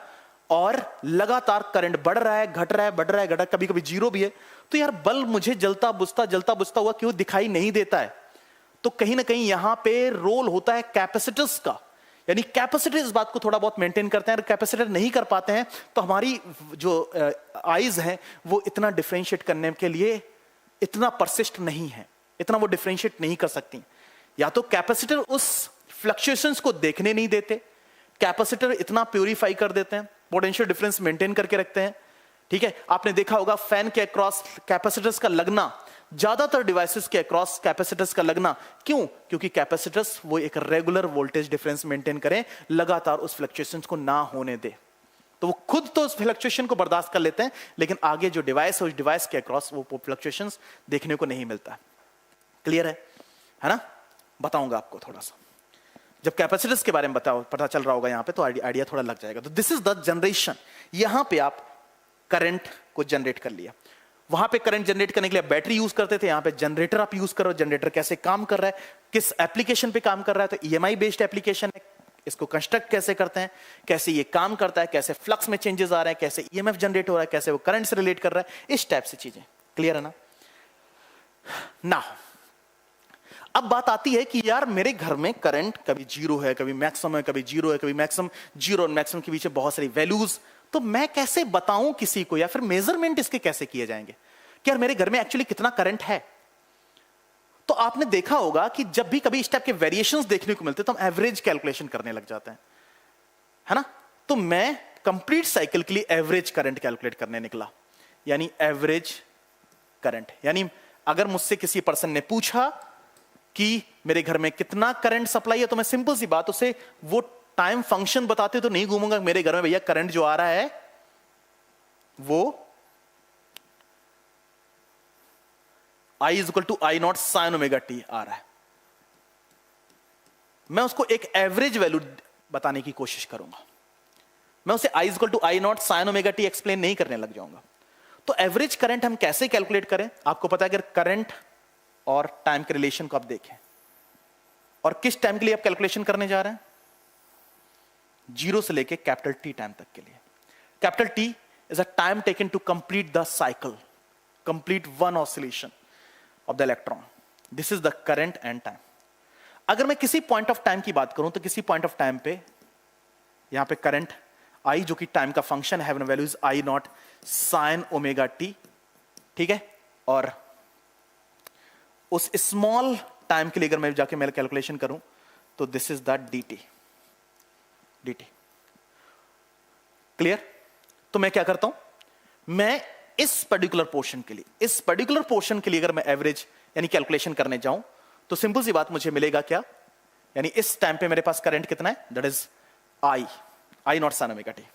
और लगातार करंट बढ़ रहा है, घट रहा है, बढ़ रहा है, घट रहा है, कभी कभी जीरो भी है, तो यार बल्ब मुझे जलता बुझता हुआ क्यों दिखाई नहीं देता है? तो कहीं ना कहीं यहां पे रोल होता है कैपेसिटर्स का, यानी कैपेसिटर इस बात को थोड़ा बहुत मेंटेन करते हैं। अगर कैपेसिटर नहीं कर पाते हैं तो हमारी जो आईज हैं वो इतना डिफरेंशिएट करने के लिए इतना परसिस्ट नहीं है, इतना वो डिफरेंशिएट नहीं कर सकती। या तो कैपेसिटर उस फ्लक्चुएशंस को देखने नहीं देते, कैपेसिटर इतना प्यूरिफाई कर देते हैं, पोटेंशियल डिफरेंस मेंटेन करके रखते हैं। ठीक है? आपने देखा होगा फैन के अक्रॉस कैपेसिटर्स का लगना, ज्यादातर डिवाइसेस के अक्रॉस कैपेसिटर्स का लगना क्यों? क्योंकि कैपेसिटर्स वो एक रेगुलर वोल्टेज डिफरेंस मेंटेन करें, लगातार उस फ्लक्चुएशंस को ना होने दे। तो वो खुद तो उस फ्लक्चुएशन को बर्दाश्त कर लेते हैं, लेकिन आगे जो डिवाइस है उस डिवाइस के अक्रॉस वो फ्लक्चुएशंस देखने को नहीं मिलता। क्लियर है ना? बताऊंगा आपको थोड़ा सा, जब कैपेसिटर्स के बारे में पता चल रहा होगा यहां पे तो आइडिया थोड़ा लग जाएगा। तो दिस इज द जनरेशन। यहां पे आप करंट को जनरेट कर लिया, वहां पे करंट जनरेट करने के लिए बैटरी यूज करते थे, यहां पे जनरेटर आप यूज करो। जनरेटर कैसे काम कर रहा है, किस एप्लीकेशन पे काम कर रहा है? तो ईएमआई बेस्ड एप्लीकेशन है। इसको कंस्ट्रक्ट कैसे करते हैं, कैसे ये काम करता है, कैसे फ्लक्स में चेंजेस आ रहे हैं, कैसे ईएमएफ जनरेट हो रहा है, कैसे वो करंट से रिलेट कर रहा है, इस टाइप से चीजें। क्लियर है ना? अब बात आती है कि यार मेरे घर में करंट कभी जीरो है, कभी मैक्सिमम है, कभी जीरो है, कभी मैक्सिमम। जीरो और मैक्सिमम के बीच बहुत सारी वैल्यूज, तो मैं कैसे बताऊं किसी को, या फिर मेजरमेंट इसके कैसे किए जाएंगे कि यार मेरे घर में एक्चुअली कितना करंट है? तो आपने देखा होगा कि जब भी कभी इस टाइप के वेरिएशंस देखने को मिलते तो हम एवरेज कैलकुलेशन करने लग जाते हैं, है ना? तो मैं कंप्लीट साइकिल के लिए एवरेज करंट कैलकुलेट करने निकला, यानी एवरेज करंट। यानी अगर मुझसे किसी पर्सन ने पूछा कि मेरे घर में कितना करंट सप्लाई है, तो मैं सिंपल सी बात उसे वो टाइम फंक्शन बताते तो नहीं घूमूंगा। मेरे घर में भैया करंट जो आ रहा है वो I is equal to I not sine omega T आ रहा है। मैं उसको एक एवरेज वैल्यू बताने की कोशिश करूंगा। मैं उसे I is equal to I not sine omega t explain नहीं करने लग जाऊंगा। तो एवरेज करंट हम कैसे कैलकुलेट करें? आपको पता है अगर करंट और टाइम के रिलेशन को आप देखें, और किस टाइम के लिए आप कैलकुलेशन करने जा रहे हैं? जीरो से लेके कैपिटल टी टाइम तक के लिए। Capital t is a time taken to complete the cycle, complete one oscillation of the electron. This is the current and time. अगर मैं किसी पॉइंट ऑफ टाइम की बात करूं तो किसी पॉइंट ऑफ टाइम पे यहां पे करंट आई जो कि टाइम का फंक्शन है, value is I not sine omega T. ठीक है? और उस स्मॉल टाइम के लिए अगर मैं जाके मैं कैलकुलेशन करूं तो this is the dt। Clear? तो मैं क्या करता हूं, मैं इस पर्टिकुलर पोर्शन के लिए अगर मैं एवरेज यानी कैलकुलेशन करने जाऊं तो सिंपल सी बात मुझे मिलेगा क्या, यानी इस टाइम पे मेरे पास करंट कितना है, that is I not sine omega T.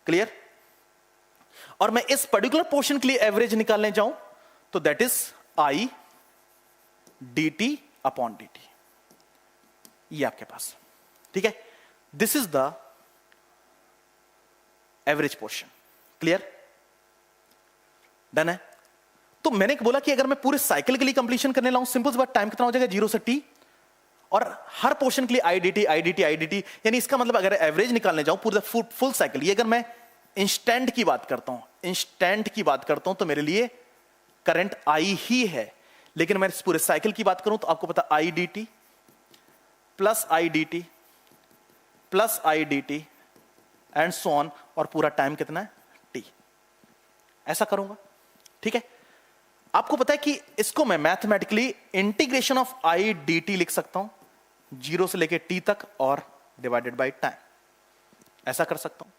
Clear? और मैं इस पर्टिकुलर पोर्शन के लिए एवरेज निकालने जाऊं तो that is I dt upon dt। ये आपके पास। ठीक है? This is the average portion. Clear? Done है। तो मैंने बोला कि अगर मैं पूरे साइकिल के लिए कंप्लीशन करने लाऊं, सिंपल सी बात, टाइम कितना हो जाएगा 0 से t, और हर पोर्शन के लिए आई डी टी, यानी इसका मतलब अगर एवरेज निकालने जाऊं पूरा फुल साइकिल, ये अगर मैं इंस्टेंट की बात करता हूं, तो मेरे लिए करंट आई ही है। लेकिन मैं पूरे साइकिल की बात करूं तो आपको पता आई d T plus I d T plus I d T and so on, और पूरा टाइम कितना है टी। ऐसा करूंगा, ठीक है। आपको पता है कि इसको मैं mathematically integration of I d T लिख सकता हूं, 0 से लेके t तक, और डिवाइडेड बाई टाइम, ऐसा कर सकता हूं।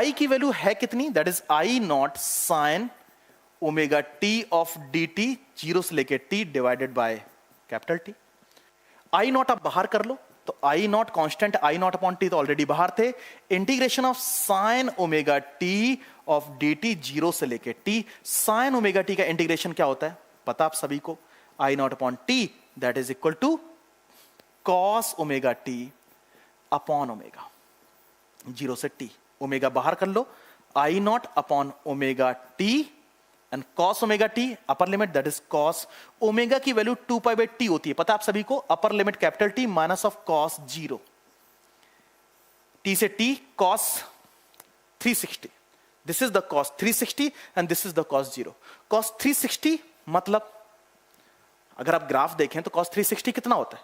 i की वैल्यू है कितनी, that is I not sine omega T of D T, 0 से लेके t divided by capital T। I nought आप बाहर कर लो, तो I nought constant, I not upon T तो ऑलरेडी बाहर थे। Integration of sine omega T of D T, 0 से लेके t। साइन ओमेगा टी का इंटीग्रेशन क्या होता है पता आप सभी को, I not upon T that is equal to cos omega T upon omega, 0 से t। ओमेगा बाहर कर लो, I not upon omega T and cos omega T, upper limit that is cos omega की वैल्यू 2 पाई बाई टी होती है, पता आप सभी को, upper limit capital T minus of cos 0, t से t cos 360, this is the cos 360 and this is the cos 0। Cos 360 मतलब अगर आप ग्राफ देखें तो कॉस 360 कितना होता है,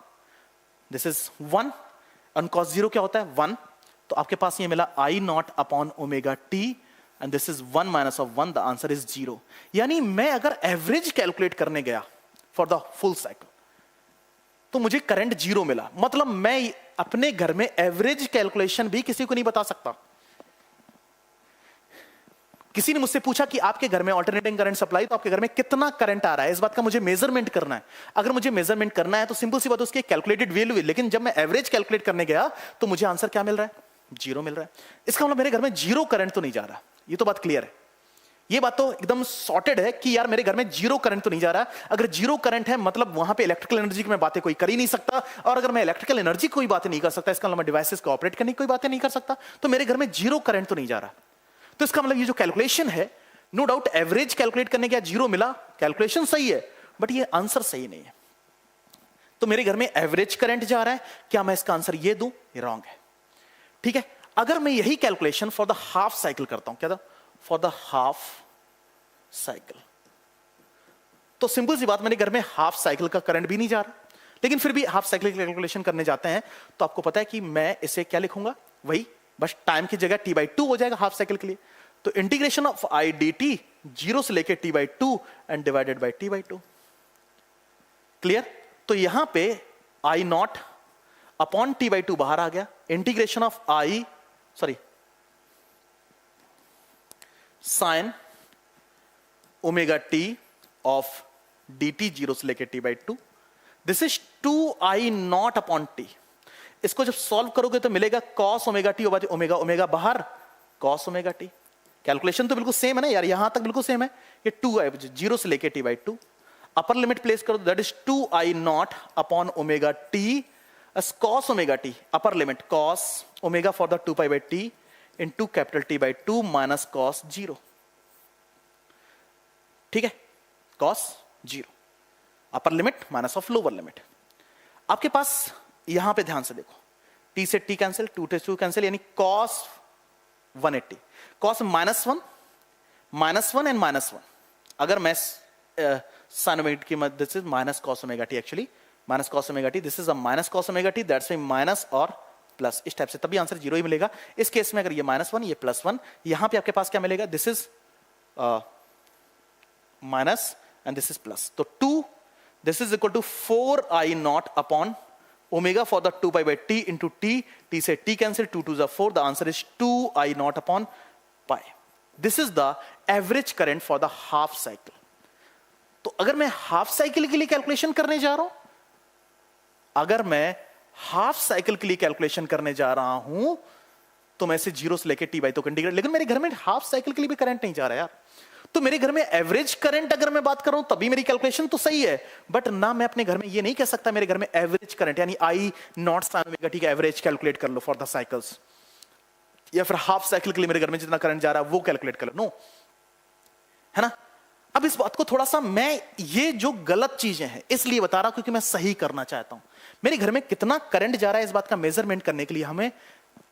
दिस इज 1, और कॉस 0 क्या होता है 1, तो आपके पास ये मिला I not upon omega T and this is 1 minus of 1, the answer is 0। यानी मैं अगर एवरेज कैलकुलेट करने गया फॉर द फुल साइकिल तो मुझे करंट 0 मिला, मतलब मैं अपने घर में एवरेज कैलकुलेशन भी किसी को नहीं बता सकता। किसी ने मुझसे पूछा कि आपके घर में अल्टरनेटिंग करंट सप्लाई, तो आपके घर में कितना करंट आ रहा है, इस बात का मुझे मेजरमेंट करना है। अगर मुझे मेजरमेंट करना है तो सिंपल सी बात, उसकी कैलकुलेटेड वैल्यू है, लेकिन जब मैं एवरेज कैलकुलेट करने गया तो मुझे आंसर क्या मिल रहा है 0 मिल रहा है। इसका मतलब मेरे घर में 0 करंट तो नहीं जा रहा, ये तो बात क्लियर है, ये बात तो एकदम सॉर्टेड है कि यार मेरे घर में 0 करंट तो नहीं जा रहा। अगर 0 करंट है मतलब वहां पे इलेक्ट्रिकल एनर्जी की मैं बातें कोई कर ही नहीं सकता, और अगर मैं इलेक्ट्रिकल एनर्जी कोई बातें नहीं कर सकता, इसका मतलब मैं डिवाइसेस को ऑपरेट करने की कोई बातें नहीं कर सकता, तो मेरे घर में 0 करंट तो नहीं जा रहा। तो इसका मतलब ये जो कैलकुलेशन है, नो डाउट एवरेज कैलकुलेट करने के बाद 0 मिला, कैलकुलेशन सही है, बट ये आंसर सही नहीं है। तो मेरे घर में एवरेज करंट जा रहा है, क्या मैं इसका आंसर ये दूं, ये रॉन्ग है, ठीक है। अगर मैं यही calculation for the half cycle करता हूं, क्या था फॉर द हाफ साइकिल, तो सिंपल सी बात, मेरे घर में हाफ साइकिल का करंट भी नहीं जा रहा, लेकिन फिर भी हाफ साइकिल की कैलकुलेशन करने जाते हैं तो आपको पता है कि मैं इसे क्या लिखूंगा, वही बस टाइम की जगह t/2 हो जाएगा हाफ साइकिल के लिए। तो integration of I d T 0 से लेके t/2 and divided by t/2, clear. तो यहां पे आई नॉट अपॉन t/2 बाहर आ गया, integration of I sign omega T of D T 0 से लेके t/2, this is 2i nought upon T. इसको जब सॉल्व करोगे तो मिलेगा cos omega T omega, omega बाहर cos ओमेगा टी। कैलकुलेशन तो बिल्कुल सेम है ना यार, यहां तक बिल्कुल सेम है, ये 2i 0 से लेके t/2, अपर लिमिट प्लेस करो, that is 2i nought upon omega T cos omega T, upper limit cos omega for the 2 pi by T into capital t/2 minus cos 0, ठीक है, cos 0, upper limit minus of lower limit. आपके पास यहां पे ध्यान से देखो, t से t कैंसिल, 2 से 2 कैंसिल, यानी cos 180, cos -1 एंड -1, अगर मैं साइन ओमेगा की मदद से minus cos omega T, actually minus cos omega T, this is a minus cos omega T, that's mean minus और प्लस, इस टाइप से, तभी आंसर 0 ही मिलेगा। इस केस में अगर ये -1 ये +1, यहां पे आपके पास क्या मिलेगा, this is minus and this is plus, तो 2, this is equal to 4i nought upon omega for the 2 pi by T into T, T से T cancel, 2 2 4, the answer is 2i nought upon pi. This is the average current for the half cycle. तो अगर मैं हाफ साइकिल के लिए कैलकुलेशन करने जा रहा हूं, अगर मैं हाफ साइकिल के लिए कैलकुलेशन करने जा रहा हूं तो मैं इसे 0 से लेके t/2 तक इंटीग्रेट, लेकिन मेरे घर में हाफ साइकिल के लिए भी करंट नहीं जा रहा यार, तो मेरे घर में एवरेज करंट अगर मैं बात करूं तभी मेरी कैलकुलेशन तो सही है, बट ना मैं अपने घर में ये नहीं कह सकता मेरे घर में एवरेज करंट यानी I not sine omega T का एवरेज कैलकुलेट कर लो फॉर द साइकिल्स, या फिर हाफ साइकिल के लिए मेरे घर में जितना करंट जा रहा है वो कैलकुलेट कर लो, नो, है ना। अब इस बात को थोड़ा सा मैं, ये जो गलत चीजें हैं इसलिए बता रहा हूं क्योंकि मैं सही करना चाहता हूं। मेरे घर में कितना करंट जा रहा है इस बात का मेजरमेंट करने के लिए हमें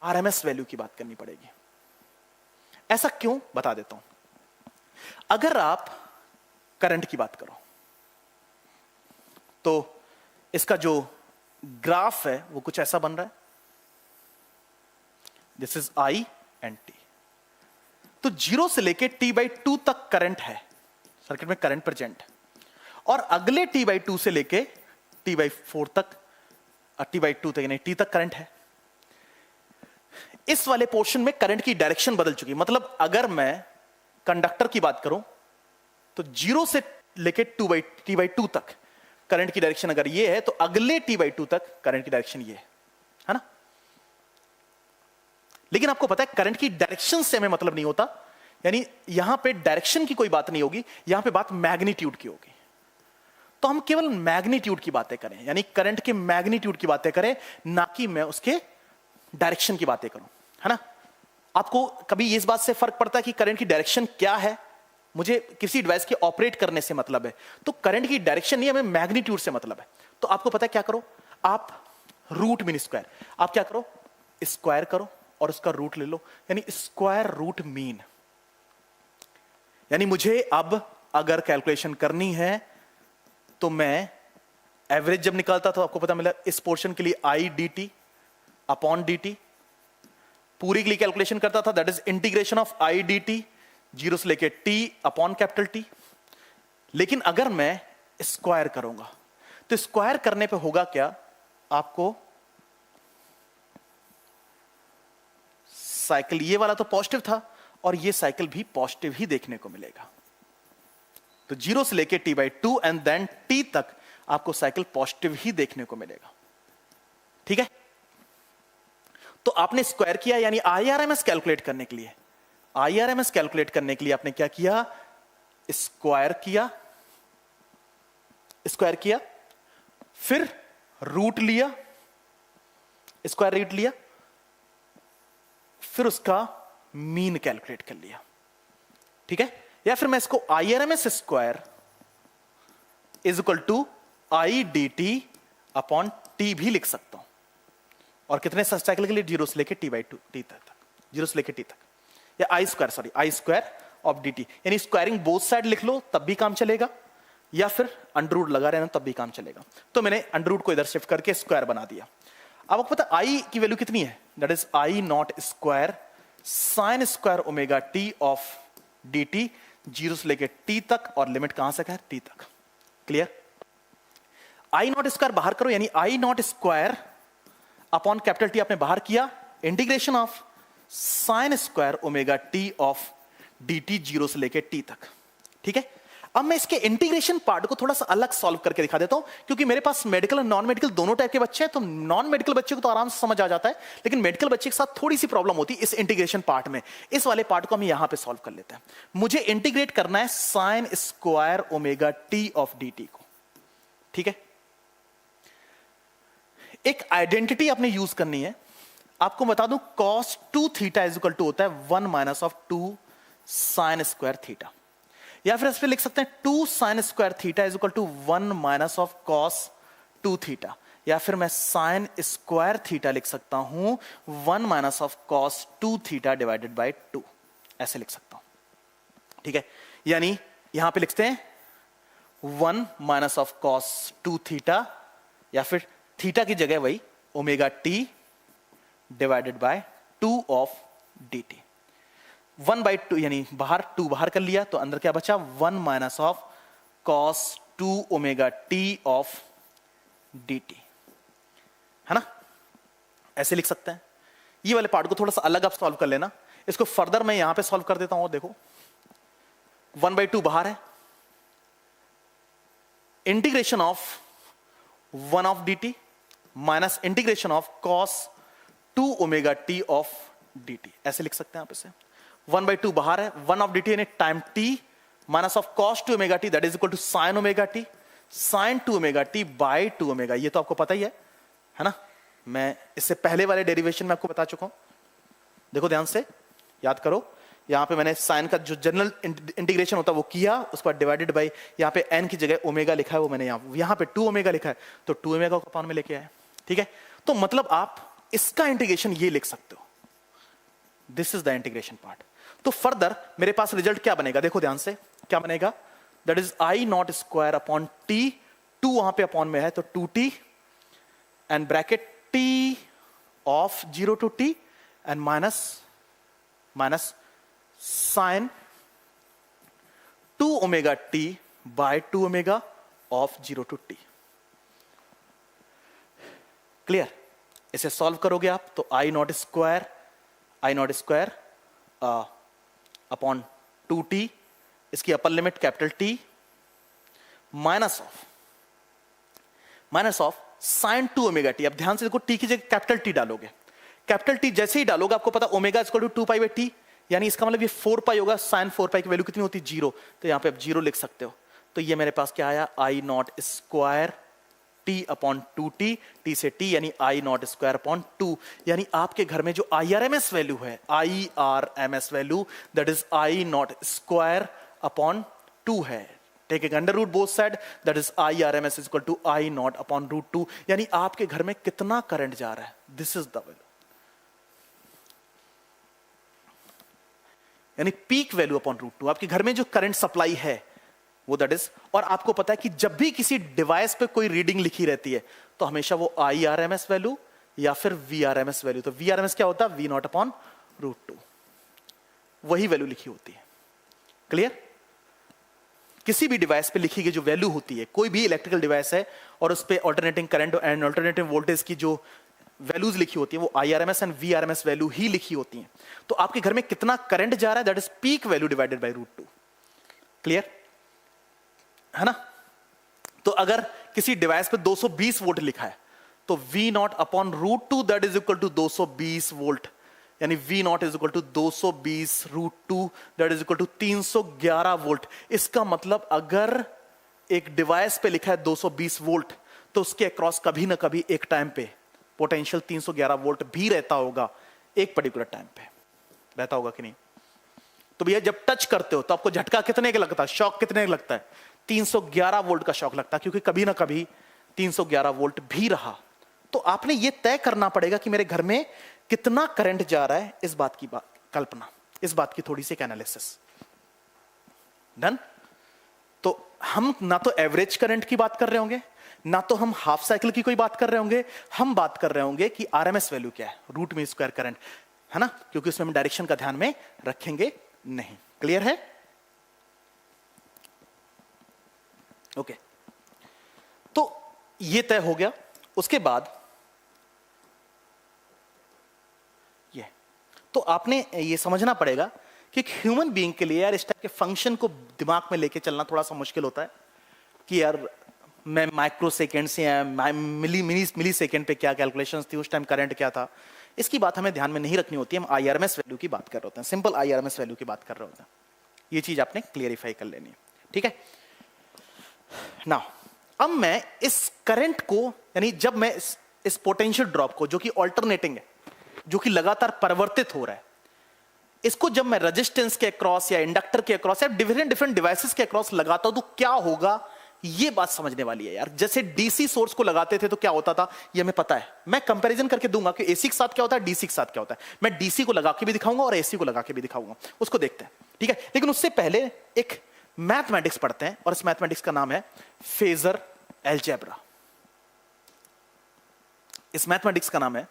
आरएमएस वैल्यू की बात करनी पड़ेगी। ऐसा क्यों, बता देता हूं। अगर आप करंट की बात करो तो इसका जो ग्राफ है वो कुछ ऐसा बन रहा है, this is I and T. तो 0 से लेके t/2 तक करंट है, सर्किट में करंट प्रेजेंट है, और अगले t/2 से लेके t/4 तक, t/2 तक यानी t तक करंट है। इस वाले पोर्शन में करंट की डायरेक्शन बदल चुकी है। मतलब अगर मैं कंडक्टर की बात करूं तो 0 से लेके t/2 तक करंट की डायरेक्शन अगर ये है तो अगले t/2 तक करंट की डायरेक्शन ये है ना। लेकिन आपको पता है करंट की डायरेक्शन से हमें मतलब नहीं होता, यानी यहां पे डायरेक्शन की कोई बात नहीं होगी, यहां पे बात मैग्नीट्यूड की होगी। तो हम केवल मैग्नीट्यूड की बातें करें, यानी करंट के मैग्नीट्यूड की बातें करें, ना कि मैं उसके डायरेक्शन की बातें करूं, है ना। आपको कभी इस बात से फर्क पड़ता है कि करंट की डायरेक्शन क्या है? मुझे किसी डिवाइस के ऑपरेट करने से मतलब है, तो करंट की डायरेक्शन नहीं, हमें मैग्नीट्यूड से मतलब है। तो आपको पता है क्या करो, आप रूट मीन स्क्वायर, आप क्या करो, स्क्वायर करो और उसका रूट ले लो, यानी स्क्वायर रूट मीन। यानी मुझे अब अगर कैलकुलेशन करनी है तो मैं एवरेज जब निकालता था आपको पता मिला इस पोर्शन के लिए आई d t upon d T, पूरी के लिए कैलकुलेशन करता था that is integration of I d T 0 से लेके टी अपॉन कैपिटल टी। लेकिन अगर मैं स्क्वायर करूंगा तो स्क्वायर करने पे होगा क्या, आपको साइकिल ये वाला तो पॉजिटिव था और ये साइकिल भी पॉजिटिव ही देखने को मिलेगा। तो 0 से लेके t/2 एंड देन t तक आपको साइकिल पॉजिटिव ही देखने को मिलेगा। ठीक है, तो आपने स्क्वायर किया, यानी आईआरएमएस कैलकुलेट करने के लिए, आईआरएमएस कैलकुलेट करने के लिए आपने क्या किया, स्क्वायर किया, स्क्वायर किया, फिर रूट लिया, स्क्वायर रूट लिया, फिर उसका मीन कैलकुलेट कर लिया। ठीक है, या फिर मैं इसको IRMS square is equal to I d t upon t भी लिख सकता हूं। और कितने साइकिल के लिए, 0 से लेके t/2 टी तक, 0 से लेके टी तक, या आई स्क्वायर ऑफ डी टी, यानी स्क्वायरिंग बोथ साइड लिख लो तब भी काम चलेगा, या फिर अंडर लगा रहना तब भी काम चलेगा। तो मैंने अंडर को इधर शिफ्ट करके स्क्वायर बना दिया। अब आपको पता आई की वैल्यू कितनी है, that is I not square sine square omega T of D T, 0 से लेके टी तक, और लिमिट कहां से है, टी तक। क्लियर, आई नॉट स्क्वायर बाहर करो, यानी I not square upon capital T आपने बाहर किया, integration of sine square omega T of D T 0 से लेके टी तक। ठीक है, अब मैं इसके इंटीग्रेशन पार्ट को थोड़ा सा अलग सॉल्व करके दिखा देता हूं, क्योंकि मेरे पास मेडिकल और नॉन मेडिकल दोनों टाइप के बच्चे हैं, तो नॉन मेडिकल बच्चे को तो आराम से समझ आ जाता है, लेकिन मेडिकल बच्चे के साथ थोड़ी सी प्रॉब्लम होती है इस इंटीग्रेशन पार्ट में। इस वाले पार्ट को हम यहां पे सॉल्व कर लेते हैं। मुझे इंटीग्रेट करना है sign square omega T of D T को। ठीक है, एक आइडेंटिटी आपने यूज करनी है, आपको बता दूं cos 2 theta is equal to होता है 1 minus of 2 sine square theta, या फिर इस पे लिख सकते हैं 2 sine square theta is equal to 1 minus of cos 2 theta, या फिर मैं साइन स्क्वायर थीटा लिख सकता हूं 1 minus of cos 2 theta divided by 2, ऐसे लिख सकता हूं। ठीक है, यानी यहां पे लिखते हैं 1 माइनस ऑफ cos 2 थीटा, या फिर थीटा की जगह वही omega t divided bye 2 of D T. 1/2 यानी बाहर 2 बाहर कर लिया तो अंदर क्या बचा, 1 minus of cos 2 omega T of D T, है ना। ऐसे लिख सकते हैं। ये वाले पार्ट को थोड़ा सा अलग आप सॉल्व कर लेना। इसको फर्दर मैं यहां पे सॉल्व कर देता हूं। देखो 1/2 बाहर है, integration of 1 of D T minus integration of cos 2 omega T of D T, ऐसे लिख सकते हैं आप इसे। 1/2 बाहर है, 1 ऑफ डी टी यानी time t minus of cos 2 omega t that is equal to sine omega T, sine 2 omega t by 2 omega. ये तो आपको पता ही है ना, मैं इससे पहले वाले डेरिवेशन में आपको बता चुका हूं। देखो ध्यान से याद करो, यहाँ पे मैंने साइन का जो जनरल इंटीग्रेशन होता है वो किया, उसके बाद डिवाइडेड बाई यहाँ पे n की जगह ओमेगा लिखा है, वो मैंने यहाँ पे 2 ओमेगा लिखा है, तो 2 ओमेगा को अपॉन में लेके आए। ठीक है, तो मतलब आप इसका इंटीग्रेशन ये लिख सकते हो, this is the integration part. तो फर्दर मेरे पास रिजल्ट क्या बनेगा, देखो ध्यान से क्या बनेगा, that is I not square upon t, 2 वहां पे अपॉन में है तो 2t and bracket t of 0 to t and minus sine 2 omega t by 2 omega of 0 to t। Clear? इसे सॉल्व करोगे आप तो I not square upon 2t, इसकी upper limit capital T minus of sine 2 omega t. अब ध्यान से देखो, टी की जगह कैपिटल T डालोगे, कैपिटल T जैसे ही डालोगे आपको पता omega equal to 2 pi by t, यानी इसका मतलब ये 4 पाई होगा, साइन 4 पाई की वैल्यू कितनी होती है 0, तो यहां पे आप 0 लिख सकते हो। तो ये मेरे पास क्या आया, I not square T upon 2t, T से t यानी आई नॉट स्क्वायर अपॉन 2, यानी आपके घर में जो IRMS वैल्यू है, IRMS value that is I not square upon 2 है। Taking under root both side that is IRMS equal to I not upon root 2, यानी आपके घर में कितना करंट जा रहा है, दिस इज द वैल्यू, यानी पीक वैल्यू अपॉन रूट 2, आपके घर में जो करंट सप्लाई है वो दैट इज। और आपको पता है कि जब भी किसी डिवाइस पे कोई रीडिंग लिखी रहती है तो हमेशा वो IRMS वैल्यू या फिर VRMS वैल्यू, तो VRMS क्या होता है, V नॉट अपॉन रूट 2, वही वैल्यू लिखी होती है। क्लियर? किसी भी डिवाइस पे लिखी गई जो वैल्यू होती है, कोई भी इलेक्ट्रिकल डिवाइस है और उस पे alternating current and alternating voltage की जो वैल्यूज लिखी होती है वो IRMS एंड VRMS वैल्यू ही लिखी होती हैं। तो आपके घर में कितना करंट जा रहा है that is peak value divided by root 2। Clear है ना? तो अगर किसी डिवाइस पे 220 वोल्ट लिखा है तो V not upon root 2 that is equal to 220 volt, यानी V naught is equal to 220 root 2 that is equal to 311 volt. इसका मतलब अगर एक डिवाइस पे लिखा है 220 वोल्ट तो उसके अक्रॉस कभी ना कभी एक टाइम पे पोटेंशियल 311 वोल्ट भी रहता होगा, एक पर्टिकुलर टाइम पे रहता होगा कि नहीं? तो भैया जब टच करते हो तो आपको झटका कितने का लगता है, शॉक कितने का लगता है, 311 वोल्ट का शॉक लगता है, क्योंकि कभी ना कभी 311 वोल्ट भी रहा। तो आपने ये तय करना पड़ेगा कि मेरे घर में कितना करंट जा रहा है, इस बात की कल्पना, इस बात की थोड़ी सी एनालिसिस। डन? तो हम ना तो एवरेज करंट की बात कर रहे होंगे, ना तो हम हाफ साइकिल की कोई बात कर रहे होंगे, हम बात कर रहे होंगे कि RMS वैल्यू क्या है, रूट में स्क्वायर करंट, है ना? क्योंकि उसमें हम डायरेक्शन का ध्यान में रखेंगे नहीं। क्लियर है? ओके, तो ये तय हो गया। उसके बाद ये तो आपने ये समझना पड़ेगा कि एक ह्यूमन बीइंग के लिए यार इस टाइप के फंक्शन को दिमाग में लेके चलना थोड़ा सा मुश्किल होता है कि यार मैं माइक्रो सेकेंड से या मिली सेकेंड पे क्या कैलकुलेशंस थी, उस टाइम करंट क्या था, इसकी बात हमें ध्यान में नहीं रखनी होती है। हम IRMS वैल्यू की बात कर रहे होते हैं, सिंपल IRMS वैल्यू की बात कर रहे होते हैं। ये चीज आपने क्लियरिफाई कर लेनी है, ठीक है? नाउ अब मैं इस करंट को, यानी जब मैं इस पोटेंशियल ड्रॉप को जो कि ऑल्टरनेटिंग है, जो कि लगातार परिवर्तित हो रहा है, इसको जब मैं रेजिस्टेंस के अक्रॉस या इंडक्टर के अक्रॉस या डिफरेंट डिवाइसेस के अक्रॉस लगाता हूं तो क्या होगा, ये बात समझने वाली है यार। जैसे डीसी सोर्स को लगाते थे तो क्या होता था, ये हमें पता है। मैं कंपैरिजन करके दूंगा कि एसी के साथ क्या होता है, डीसी के साथ क्या होता है। मैं डीसी को लगा के भी दिखाऊंगा और एसी को लगा के भी दिखाऊंगा, उसको देखते हैं, ठीक है? लेकिन उससे पहले एक मैथमेटिक्स पढ़ते हैं और इस मैथमेटिक्स का नाम है फेजर अलजेब्रा। इस मैथमेटिक्स का नाम है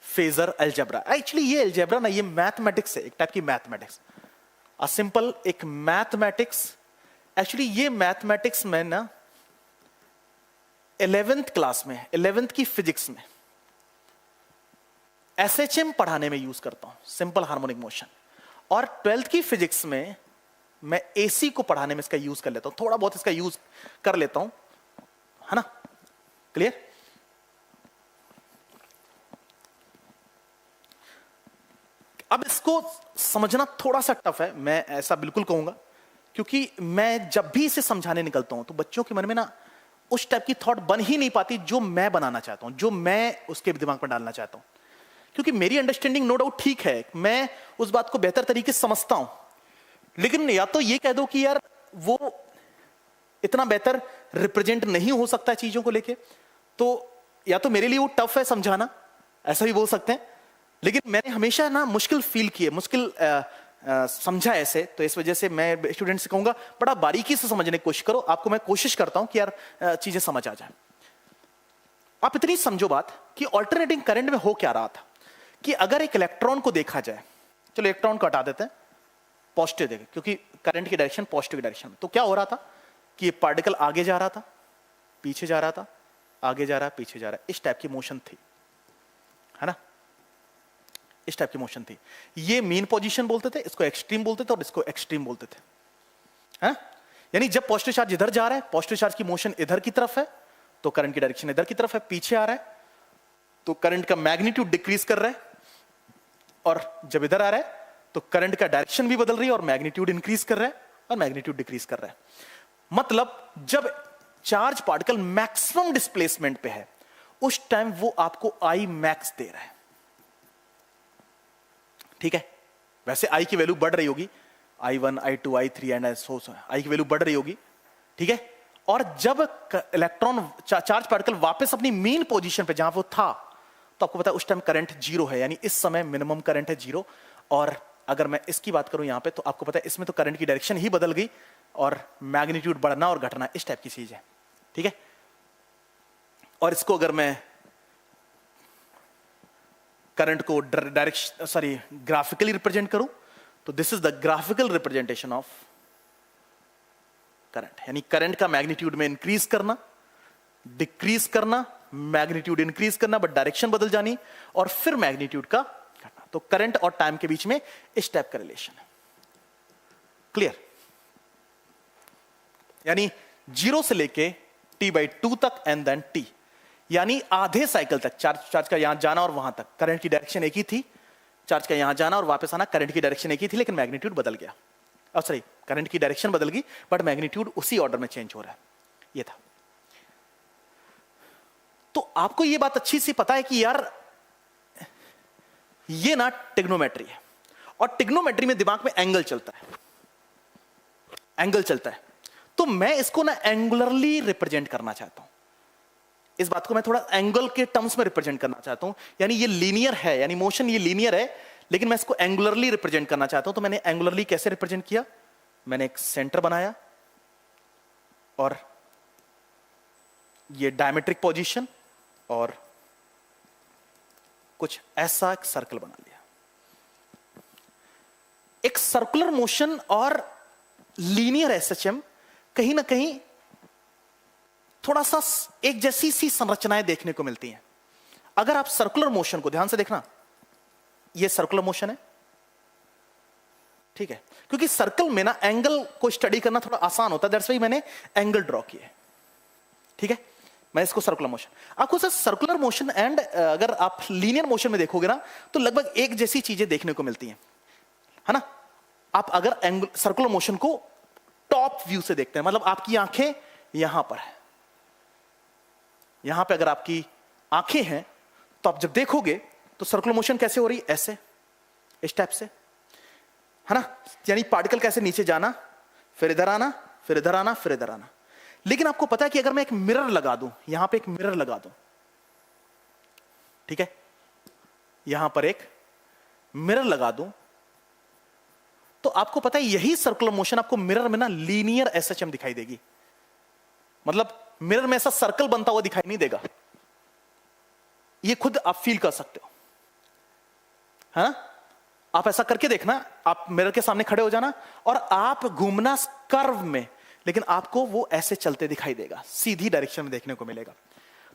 फेजर अलजेब्रा। एक्चुअली ये अलजेब्रा ना, ये मैथमेटिक्स है, एक टाइप की मैथमेटिक्स, अ सिंपल एक मैथमेटिक्स। एक्चुअली ये मैथमेटिक्स में ना 11th क्लास में, 11th की फिजिक्स में SHM पढ़ाने में यूज करता हूं, सिंपल हार्मोनिक मोशन, और 12th की फिजिक्स में मैं AC को पढ़ाने में इसका यूज कर लेता हूं, थोड़ा बहुत इसका यूज कर लेता हूं, है ना? क्लियर? अब इसको समझना थोड़ा सा टफ है, मैं ऐसा बिल्कुल कहूंगा, क्योंकि मैं जब भी इसे समझाने निकलता हूं तो बच्चों के मन में ना उस टाइप की थॉट बन ही नहीं पाती जो मैं बनाना चाहता हूं, जो मैं उसके दिमाग में डालना चाहता हूं। क्योंकि मेरी अंडरस्टैंडिंग नो डाउट ठीक है, मैं उस बात को बेहतर तरीके से समझता हूं, लेकिन या तो ये कह दो कि यार वो इतना बेहतर रिप्रेजेंट नहीं हो सकता चीजों को लेके, तो या तो मेरे लिए वो टफ है समझाना, ऐसा भी बोल सकते हैं। लेकिन मैंने हमेशा ना मुश्किल फील किए, मुश्किल समझा ऐसे, तो इस वजह से मैं स्टूडेंट से कहूंगा बड़ा बारीकी से समझने की कोशिश करो। आपको मैं कोशिश करता हूं कि यार चीजें समझ आ जाए। आप इतनी समझो बात कि ऑल्टरनेटिंग करंट में हो क्या रहा था कि अगर एक इलेक्ट्रॉन को देखा जाए, चलो इलेक्ट्रॉन को हटा देते हैं, पॉजिटिव देखें क्योंकि करंट की डायरेक्शन पॉजिटिव डायरेक्शन में, तो क्या हो रहा था कि ये पार्टिकल आगे जा रहा था, पीछे जा रहा था, आगे जा रहा है, पीछे जा रहा है, इस टाइप की मोशन थी, है ना, इस टाइप की मोशन थी। ये मीन पोजीशन बोलते थे, इसको एक्सट्रीम बोलते थे और इसको एक्सट्रीम बोलते थे, है? यानी जब पॉजिटिव चार्ज इधर जा रहा है, पॉजिटिव चार्ज की मोशन इधर की तरफ है, तो करंट की डायरेक्शन इधर की तरफ है, पीछे आ रहा है तो करंट का मैग्नीट्यूड डिक्रीज कर रहा है, और जब इधर आ रहा है तो करंट का डायरेक्शन भी बदल रही है और मैग्नीट्यूड इंक्रीज कर रहा है और मैग्नीट्यूड डिक्रीज कर रहा है। मतलब जब चार्ज पार्टिकल मैक्सिमम डिस्प्लेसमेंट पे है, उस टाइम वो आपको आई मैक्स दे रहा है, ठीक है। वैसे आई की वैल्यू बढ़ रही होगी, I1, I2, I3 and so आई की वैल्यू बढ़ रही होगी, ठीक है। और जब इलेक्ट्रॉन चार्ज पार्टिकल वापस अपनी मेन पोजीशन पे जहां वो था, तो आपको पता है उस टाइम करंट जीरो है, यानी इस समय मिनिमम करंट है जीरो। और अगर मैं इसकी बात करूं यहां पे, तो आपको पता है इसमें तो करंट की डायरेक्शन ही बदल गई और मैग्नीट्यूड बढ़ना और घटना इस टाइप की चीज है, ठीक है। और इसको अगर मैं करंट को डायरेक्शन ग्राफिकली रिप्रेजेंट करूं, तो this is the graphical representation of current, यानी करंट का मैग्नीट्यूड में इंक्रीज करना, डिक्रीज करना, मैग्नीट्यूड इंक्रीज करना बट डायरेक्शन बदल जानी, और फिर मैग्नीट्यूड का घटना। तो करंट और टाइम के बीच में इस टाइप का रिलेशन है, क्लियर। यानी 0 से लेके t/2 तक एंड देन t, यानी आधे साइकिल तक चार्ज का यहां जाना और वहां तक करंट की डायरेक्शन एक ही थी, चार्ज का यहां जाना और वापस आना करंट की डायरेक्शन एक ही थी, लेकिन मैग्नीट्यूड बदल गया। सॉरी, करंट की डायरेक्शन बदल गई बट मैग्नीट्यूड उसी ऑर्डर में चेंज हो रहा है, ये था। तो आपको ये बात अच्छी सी पता है कि यार ये ना टिग्नोमेट्री है, और टिग्नोमेट्री में दिमाग में एंगल चलता है, एंगल चलता है। तो मैं इसको ना एंगुलरली रिप्रेजेंट करना चाहता हूं, इस बात को मैं थोड़ा एंगल के टर्म्स में रिप्रेजेंट करना चाहता हूं। यानी ये लीनियर है, यानी मोशन ये लीनियर है, लेकिन मैं इसको एंगुलरली रिप्रेजेंट करना चाहता हूं। तो मैंने एंगुलरली कैसे रिप्रेजेंट किया, मैंने एक सेंटर बनाया और ये डायमेट्रिक पोजीशन और कुछ ऐसा एक सर्कल बना लिया। एक सर्कुलर मोशन और लीनियर एसएचएम कहीं ना कहीं थोड़ा सा एक जैसी सी संरचनाएं देखने को मिलती हैं। अगर आप सर्कुलर मोशन को ध्यान से देखना, ये सर्कुलर मोशन है, ठीक है, क्योंकि सर्कल में ना एंगल को स्टडी करना थोड़ा आसान होता है, दैट्स व्हाई मैंने एंगल ड्रॉ किया, ठीक है। मैं इसको सर्कुलर मोशन, आपको सर सर्कुलर मोशन एंड अगर आप लीनियर मोशन में देखोगे ना, तो लगभग एक जैसी चीजें देखने को मिलती हैं, है ना। आप अगर एंगल सर्कुलर मोशन को टॉप व्यू से देखते हैं, मतलब आपकी आंखें यहां पर है, यहां पे अगर आपकी आंखें हैं, तो आप जब देखोगे तो सर्कुलर मोशन कैसे हो रही है, ऐसे, इस टाइप से, है ना। यानी पार्टिकल कैसे नीचे जाना, फिर इधर आना, फिर इधर आना, फिर इधर आना। लेकिन आपको पता है कि अगर मैं एक मिरर लगा दूं, यहां पे एक मिरर लगा दूं, ठीक है, यहां पर एक मिरर लगा दूं, तो आपको पता है यही सर्कुलर मोशन आपको मिरर में ना लीनियर एसएचएम दिखाई देगी। मतलब मिरर में ऐसा सर्कल बनता हुआ दिखाई नहीं देगा, ये खुद आप फील कर सकते हो, है ना। आप ऐसा करके देखना, आप मिरर के सामने खड़े हो जाना और आप घूमना कर्व में, लेकिन आपको वो ऐसे चलते दिखाई देगा, सीधी डायरेक्शन में देखने को मिलेगा।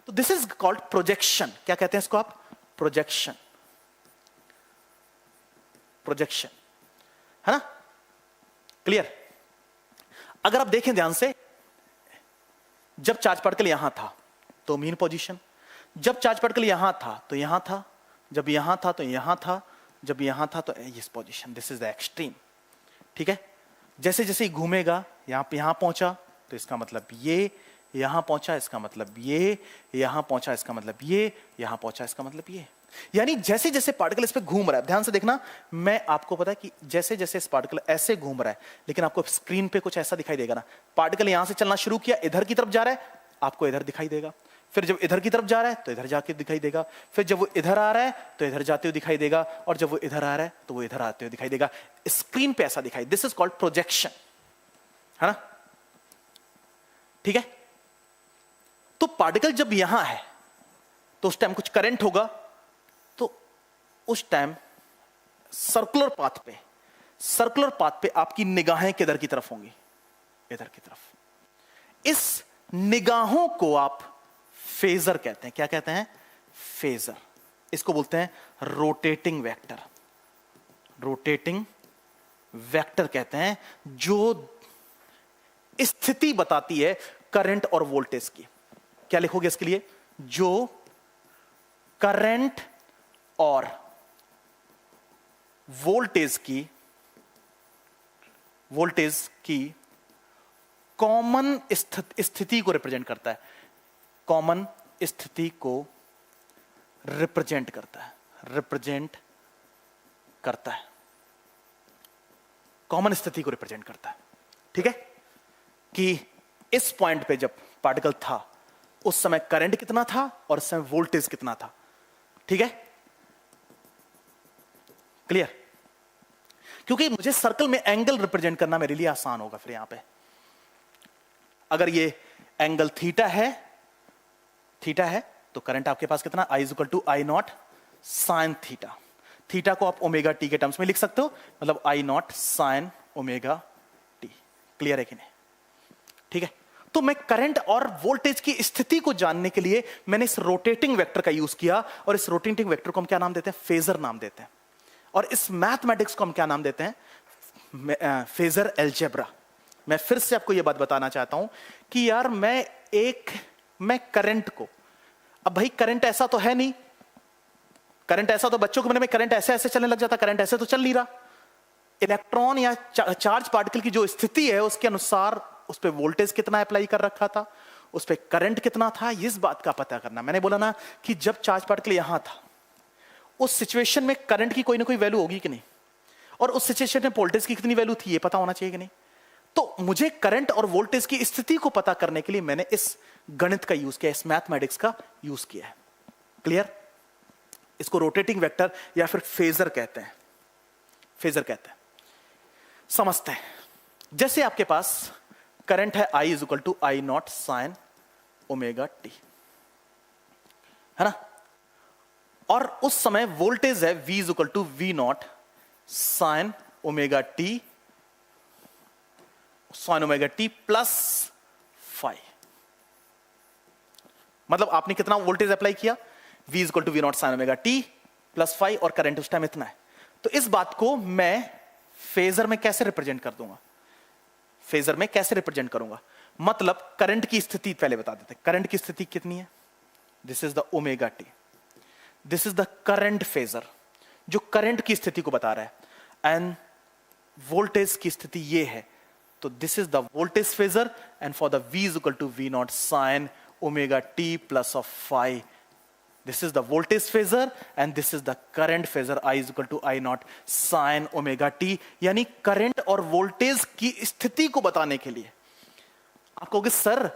तो दिस इज कॉल्ड प्रोजेक्शन। क्या कहते हैं इसको आप, प्रोजेक्शन, प्रोजेक्शन, है ना, क्लियर। अगर आप देखें ध्यान से, जब चार्ज पार्टिकल यहां था तो मीन पोजीशन, जब चार्ज पार्टिकल यहां था तो यहां था, जब यहां था तो यहां था, जब यहां था तो इस position, this is the extreme, ठीक है। जैसे जैसे ही घूमेगा, यहां पहुंचा तो इसका मतलब ये, यहां पहुंचा इसका मतलब ये, यहां पहुंचा इसका मतलब ये, यहां पहुंचा इसका मतलब ये, यानी जैसे जैसे पार्टिकल इस पे घूम रहा है, ध्यान से देखना, मैं आपको पता है कि जैसे जैसे इस पार्टिकल ऐसे घूम रहा है, लेकिन आपको स्क्रीन पे कुछ ऐसा दिखाई देगा ना, पार्टिकल यहां से चलना शुरू किया, इधर की तरफ जा रहा है, आपको इधर दिखाई देगा, फिर जब इधर की तरफ जा रहा है तो इधर जाके दिखाई देगा, फिर जब वो इधर आ रहा है तो इधर जाते हुए दिखाई देगा, और जब वो इधर आ रहा है तो वो इधर आते हुए दिखाई देगा। स्क्रीन पे ऐसा दिखाई, दिस इज कॉल्ड प्रोजेक्शन, है ना? ठीक है। तो पार्टिकल जब यहां है तो उस टाइम कुछ करंट होगा, तो उस टाइम सर्कुलर पाथ पे आपकी निगाहें किधर की तरफ होंगी? इधर की तरफ। इस निगाहों को आप फेजर कहते हैं। क्या कहते हैं? फेजर। इसको बोलते हैं रोटेटिंग वेक्टर। रोटेटिंग वेक्टर कहते हैं, जो स्थिति बताती है करंट और वोल्टेज की। क्या लिखोगे इसके लिए? जो करंट और वोल्टेज की कॉमन स्थिति को रिप्रेजेंट करता है। कॉमन स्थिति को रिप्रेजेंट करता है। कॉमन स्थिति को रिप्रेजेंट करता है। ठीक है, कि इस पॉइंट पे जब पार्टिकल था उस समय करंट कितना था और उस समय वोल्टेज कितना था। ठीक है, क्लियर? क्योंकि मुझे सर्कल में एंगल रिप्रेजेंट करना मेरे लिए आसान होगा। फिर यहां पे अगर ये एंगल थीटा है तो करंट आपके पास कितना? I equal to I not sine theta. Theta को आप ओमेगा टी के टर्म्स में लिख सकते हो, मतलब I not sine omega T. Clear है कि नहीं? ठीक है, तो मैं करंट और वोल्टेज की स्थिति को जानने के लिए मैंने इस रोटेटिंग वेक्टर का यूज किया, और इस रोटेटिंग वेक्टर को हम क्या नाम देते हैं? फेजर नाम देते हैं। और इस मैथमेटिक्स को हम क्या नाम देते हैं? Phasor algebra. मैं फिर से आपको यह बात बताना चाहता हूं कि यार मैं करंट को, अब भाई करंट ऐसा तो है नहीं, करंट ऐसा तो बच्चों के मन में करंट ऐसे ऐसे चलने लग जाता, करंट ऐसे तो चल नहीं रहा। इलेक्ट्रॉन या चार्ज पार्टिकल की जो स्थिति है उसके अनुसार उस पर वोल्टेज कितना अप्लाई कर रखा था, उस पर करंट कितना था, इस बात का पता करना। मैंने बोला ना कि जब चार्ज पार्टिकल यहां था उस सिचुएशन में करंट की कोई ना कोई वैल्यू होगी कि नहीं, और उस सिचुएशन में वोल्टेज की कितनी वैल्यू थी ये पता होना चाहिए कि नहीं। तो मुझे करंट और वोल्टेज की स्थिति को पता करने के लिए मैंने इस गणित का यूज किया, इस मैथमेटिक्स का यूज किया है। क्लियर? इसको रोटेटिंग वेक्टर या फिर फेजर कहते हैं। फेजर कहते हैं। समझते हैं। जैसे आपके पास करंट है I equal to I not sine omega t, है ना? और उस समय वोल्टेज है V equal to V not sine omega T, sine omega t plus phi. मतलब आपने कितना वोल्टेज अप्लाई किया? V equal to V not sine omega t plus phi, और करंट उस टाइम इतना है। तो इस बात को मैं फेजर में कैसे रिप्रेजेंट कर दूंगा? फेजर में कैसे रिप्रेजेंट करूंगा? मतलब करंट की स्थिति पहले बता देते हैं। करंट की स्थिति कितनी है? This is the omega T. This is the current phasor, जो करंट की स्थिति को बता रहा है। एंड वोल्टेज की स्थिति ये है, तो this is the voltage phasor. And for the V equal to V not sine omega t plus of phi, this is the voltage phasor and this is the current phasor I is equal to I naught sin omega t। यानी करंट और वोल्टेज की स्थिति को बताने के लिए आप कहोगे सर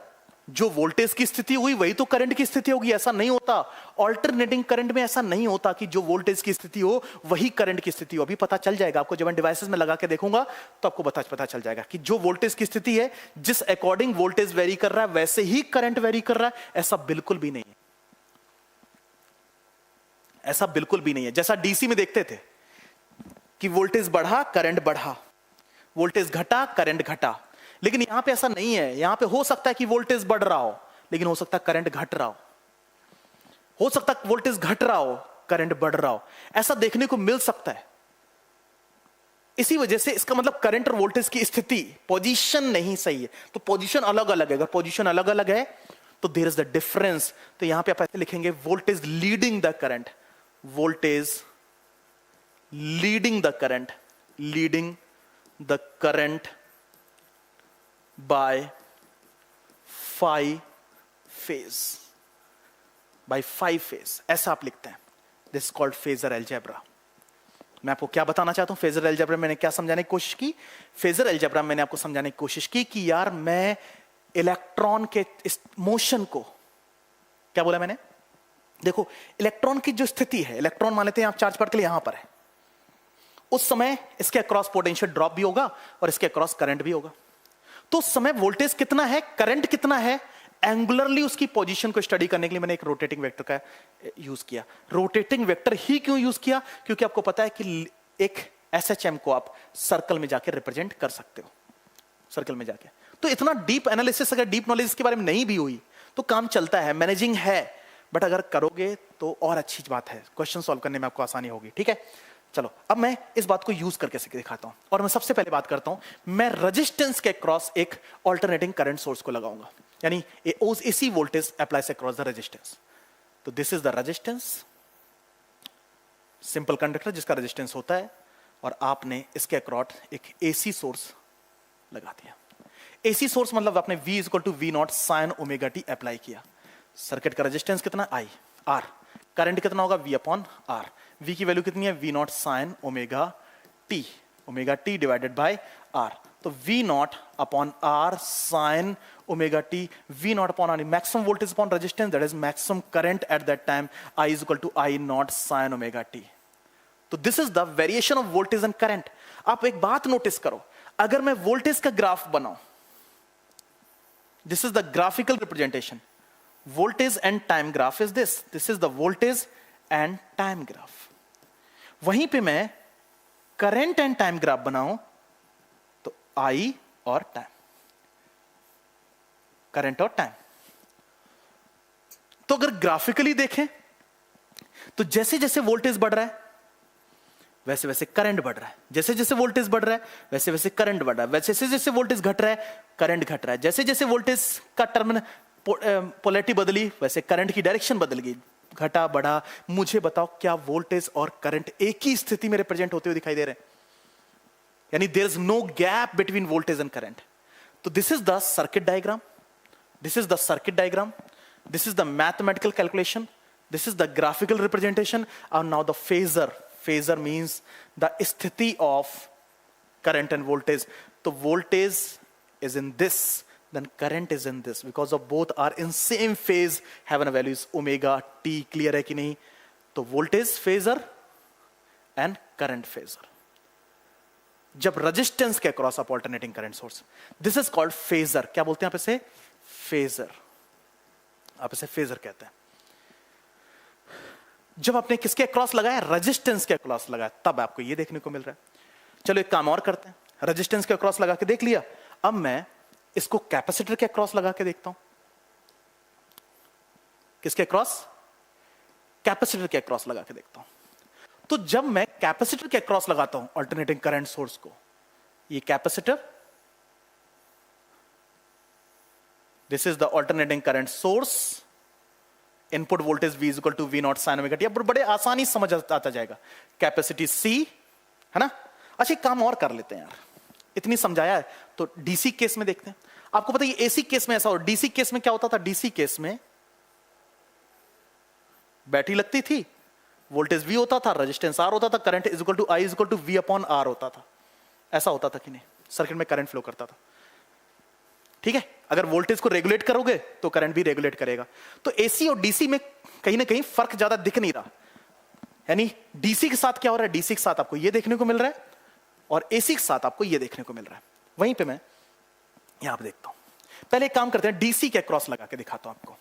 जो वोल्टेज की स्थिति हुई वही तो करंट की स्थिति होगी। ऐसा नहीं होता। ऑल्टरनेटिंग करंट में ऐसा नहीं होता कि जो वोल्टेज की स्थिति हो वही करंट की स्थिति हो। अभी पता चल जाएगा आपको, जब मैं डिवाइसेस में लगा के देखूंगा तो आपको पता चल जाएगा कि जो वोल्टेज की स्थिति है, जिस अकॉर्डिंग वोल्टेज वेरी कर रहा है वैसे ही करंट वेरी कर रहा है। ऐसा बिल्कुल भी नहीं है। ऐसा बिल्कुल भी नहीं है। जैसा डीसी में देखते थे कि वोल्टेज बढ़ा करंट बढ़ा, वोल्टेज घटा करंट घटा, लेकिन यहां पे ऐसा नहीं है। यहां पे हो सकता है कि वोल्टेज बढ़ रहा हो, लेकिन हो सकता है करंट घट रहा हो सकता है वोल्टेज घट रहा हो करंट बढ़ रहा हो। ऐसा देखने को मिल सकता है। इसी वजह से इसका मतलब करंट और वोल्टेज की स्थिति, पोजीशन नहीं सही है। तो पोजीशन अलग अलग है। अगर पोजीशन अलग अलग है तो देयर इज द डिफरेंस। तो यहां पे आप ऐसे लिखेंगे voltage leading the current, voltage leading the current by phi phase, ऐसा आप लिखते हैं। This is called phasor algebra. मैं आपको क्या बताना चाहता हूं, फेजर अलजेब्रा मैंने क्या समझाने की कोशिश की? फेजर अलजेब्रा मैंने आपको समझाने की कोशिश की कि यार मैं इलेक्ट्रॉन के इस मोशन को, क्या बोला मैंने? देखो इलेक्ट्रॉन की जो स्थिति है, इलेक्ट्रॉन मान लेते हैं आप चार्ज पार्टिकल यहां पर है, उस समय इसके अक्रॉस पोटेंशियल ड्रॉप भी होगा और इसके अक्रॉस करंट भी होगा। तो उस समय वोल्टेज कितना है, करंट कितना है, एंगुलरली उसकी पोजीशन को स्टडी करने के लिए मैंने एक रोटेटिंग वेक्टर का यूज किया। रोटेटिंग वेक्टर ही क्यों यूज किया? क्योंकि आपको पता है कि एक एसएचएम को आप सर्कल में जाके रिप्रेजेंट कर सकते हो, सर्कल में जाके। तो इतना डीप एनालिसिस अगर डीप नॉलेज के बारे में नहीं भी हुई तो काम चलता है, मैनेजिंग है, बट अगर करोगे तो और अच्छी बात है, क्वेश्चन सॉल्व करने में आपको आसानी होगी। ठीक है, चलो अब मैं इस बात को यूज करके दिखाता हूं। और मैं सबसे पहले बात करता हूं, मैं रेजिस्टेंस के क्रॉस एक ऑल्टरनेटिंग करंट सोर्स को लगाऊंगा, यानी AC voltage applies across the resistance. तो this is the resistance, simple conductor जिसका रेजिस्टेंस होता है, और आपने इसके अक्रॉस एक एसी सोर्स लगा दिया। एसी सोर्स मतलब आपने V equal to V not sine omega t apply किया। सर्किट का रेजिस्टेंस कितना? I, R। करंट कितना होगा? V upon R। V की वैल्यू कितनी है? V not sine omega t divided by R। तो V not upon R sine omega t, V not upon R, maximum voltage upon resistance, that is maximum current at that time, I is equal to I not sine omega T. तो this is the variation of voltage and current. आप एक बात नोटिस करो, अगर मैं वोल्टेज का ग्राफ बनाऊं, this is the graphical representation, voltage and time graph is this is the voltage and time graph। वहीं पे मैं current and time graph बनाऊं तो I और time, current और time। तो अगर ग्राफिकली देखें तो जैसे जैसे वोल्टेज बढ़ रहा है वैसे वैसे करंट बढ़ रहा है, जैसे जैसे वोल्टेज बढ़ रहा है वैसे वैसे करंट बढ़ रहा है, वैसे जैसे वोल्टेज घट रहा है करंट घट रहा है, जैसे जैसे वोल्टेज का टर्मिनल पोलैरिटी बदली वैसे करंट की डायरेक्शन बदल गई, घटा बढ़ा। मुझे बताओ क्या वोल्टेज और करंट एक ही स्थिति में रिप्रेजेंट होते हुए दिखाई दे रहे हैं? यानी there is no gap between voltage and current. तो this is the circuit diagram, this is the circuit diagram, this is the mathematical calculation, this is the graphical representation. और now the phasor, phasor means the स्थिति ऑफ करंट एंड वोल्टेज। तो voltage is in this, then current is in this, because of both are in same phase, have a values omega t। clear है कि नहीं? तो voltage phasor and current phasor. जब रेजिस्टेंस के अक्रॉस आप alternating current source, this is called phasor. क्या बोलते हैं आप इसे? फेजर। आप इसे फेजर कहते हैं। जब आपने किसके अक्रॉस लगाया? रेजिस्टेंस के अक्रॉस लगाया, तब आपको ये देखने को मिल रहा है। चलो एक काम और करते हैं, रेजिस्टेंस के अक्रॉस लगा के देख लिया, अब मैं इसको कैपेसिटर के अक्रॉस लगा के देखता हूं। किसके अक्रॉस? कैपेसिटर के अक्रॉस लगा के देखता हूं। तो जब मैं कैपेसिटर के अक्रॉस लगाता हूं अल्टरनेटिंग करंट सोर्स को, ये capacitor, this is the alternating current source, input voltage V equal to V not sine omega t. अब बड़े आसानी समझ आता जाएगा, कैपेसिटी C है ना। अच्छा एक काम और कर लेते हैं यार, इतनी समझाया है तो डीसी केस में देखते हैं। आपको पता है एसी केस में ऐसा हो, डीसी केस में क्या होता था? डीसी केस में बैटरी लगती थी, वोल्टेज V होता था, रेजिस्टेंस R होता था, current is equal to I is equal to V upon R होता था। ऐसा होता था कि नहीं? सर्किट में करंट फ्लो करता था। ठीक है, अगर वोल्टेज को रेगुलेट करोगे तो करंट भी रेगुलेट करेगा। तो एसी और डीसी में कहीं ना कहीं फर्क ज्यादा दिख नहीं रहा, यानी डीसी के साथ क्या हो रहा है? डीसी के साथ आपको यह देखने को मिल रहा है और एसी के साथ आपको यह देखने को मिल रहा है। वहीं पे मैं यहां पे देखता हूं। पहले एक काम करते हैं, डीसी के क्रॉस लगा के दिखाता हूं आपको।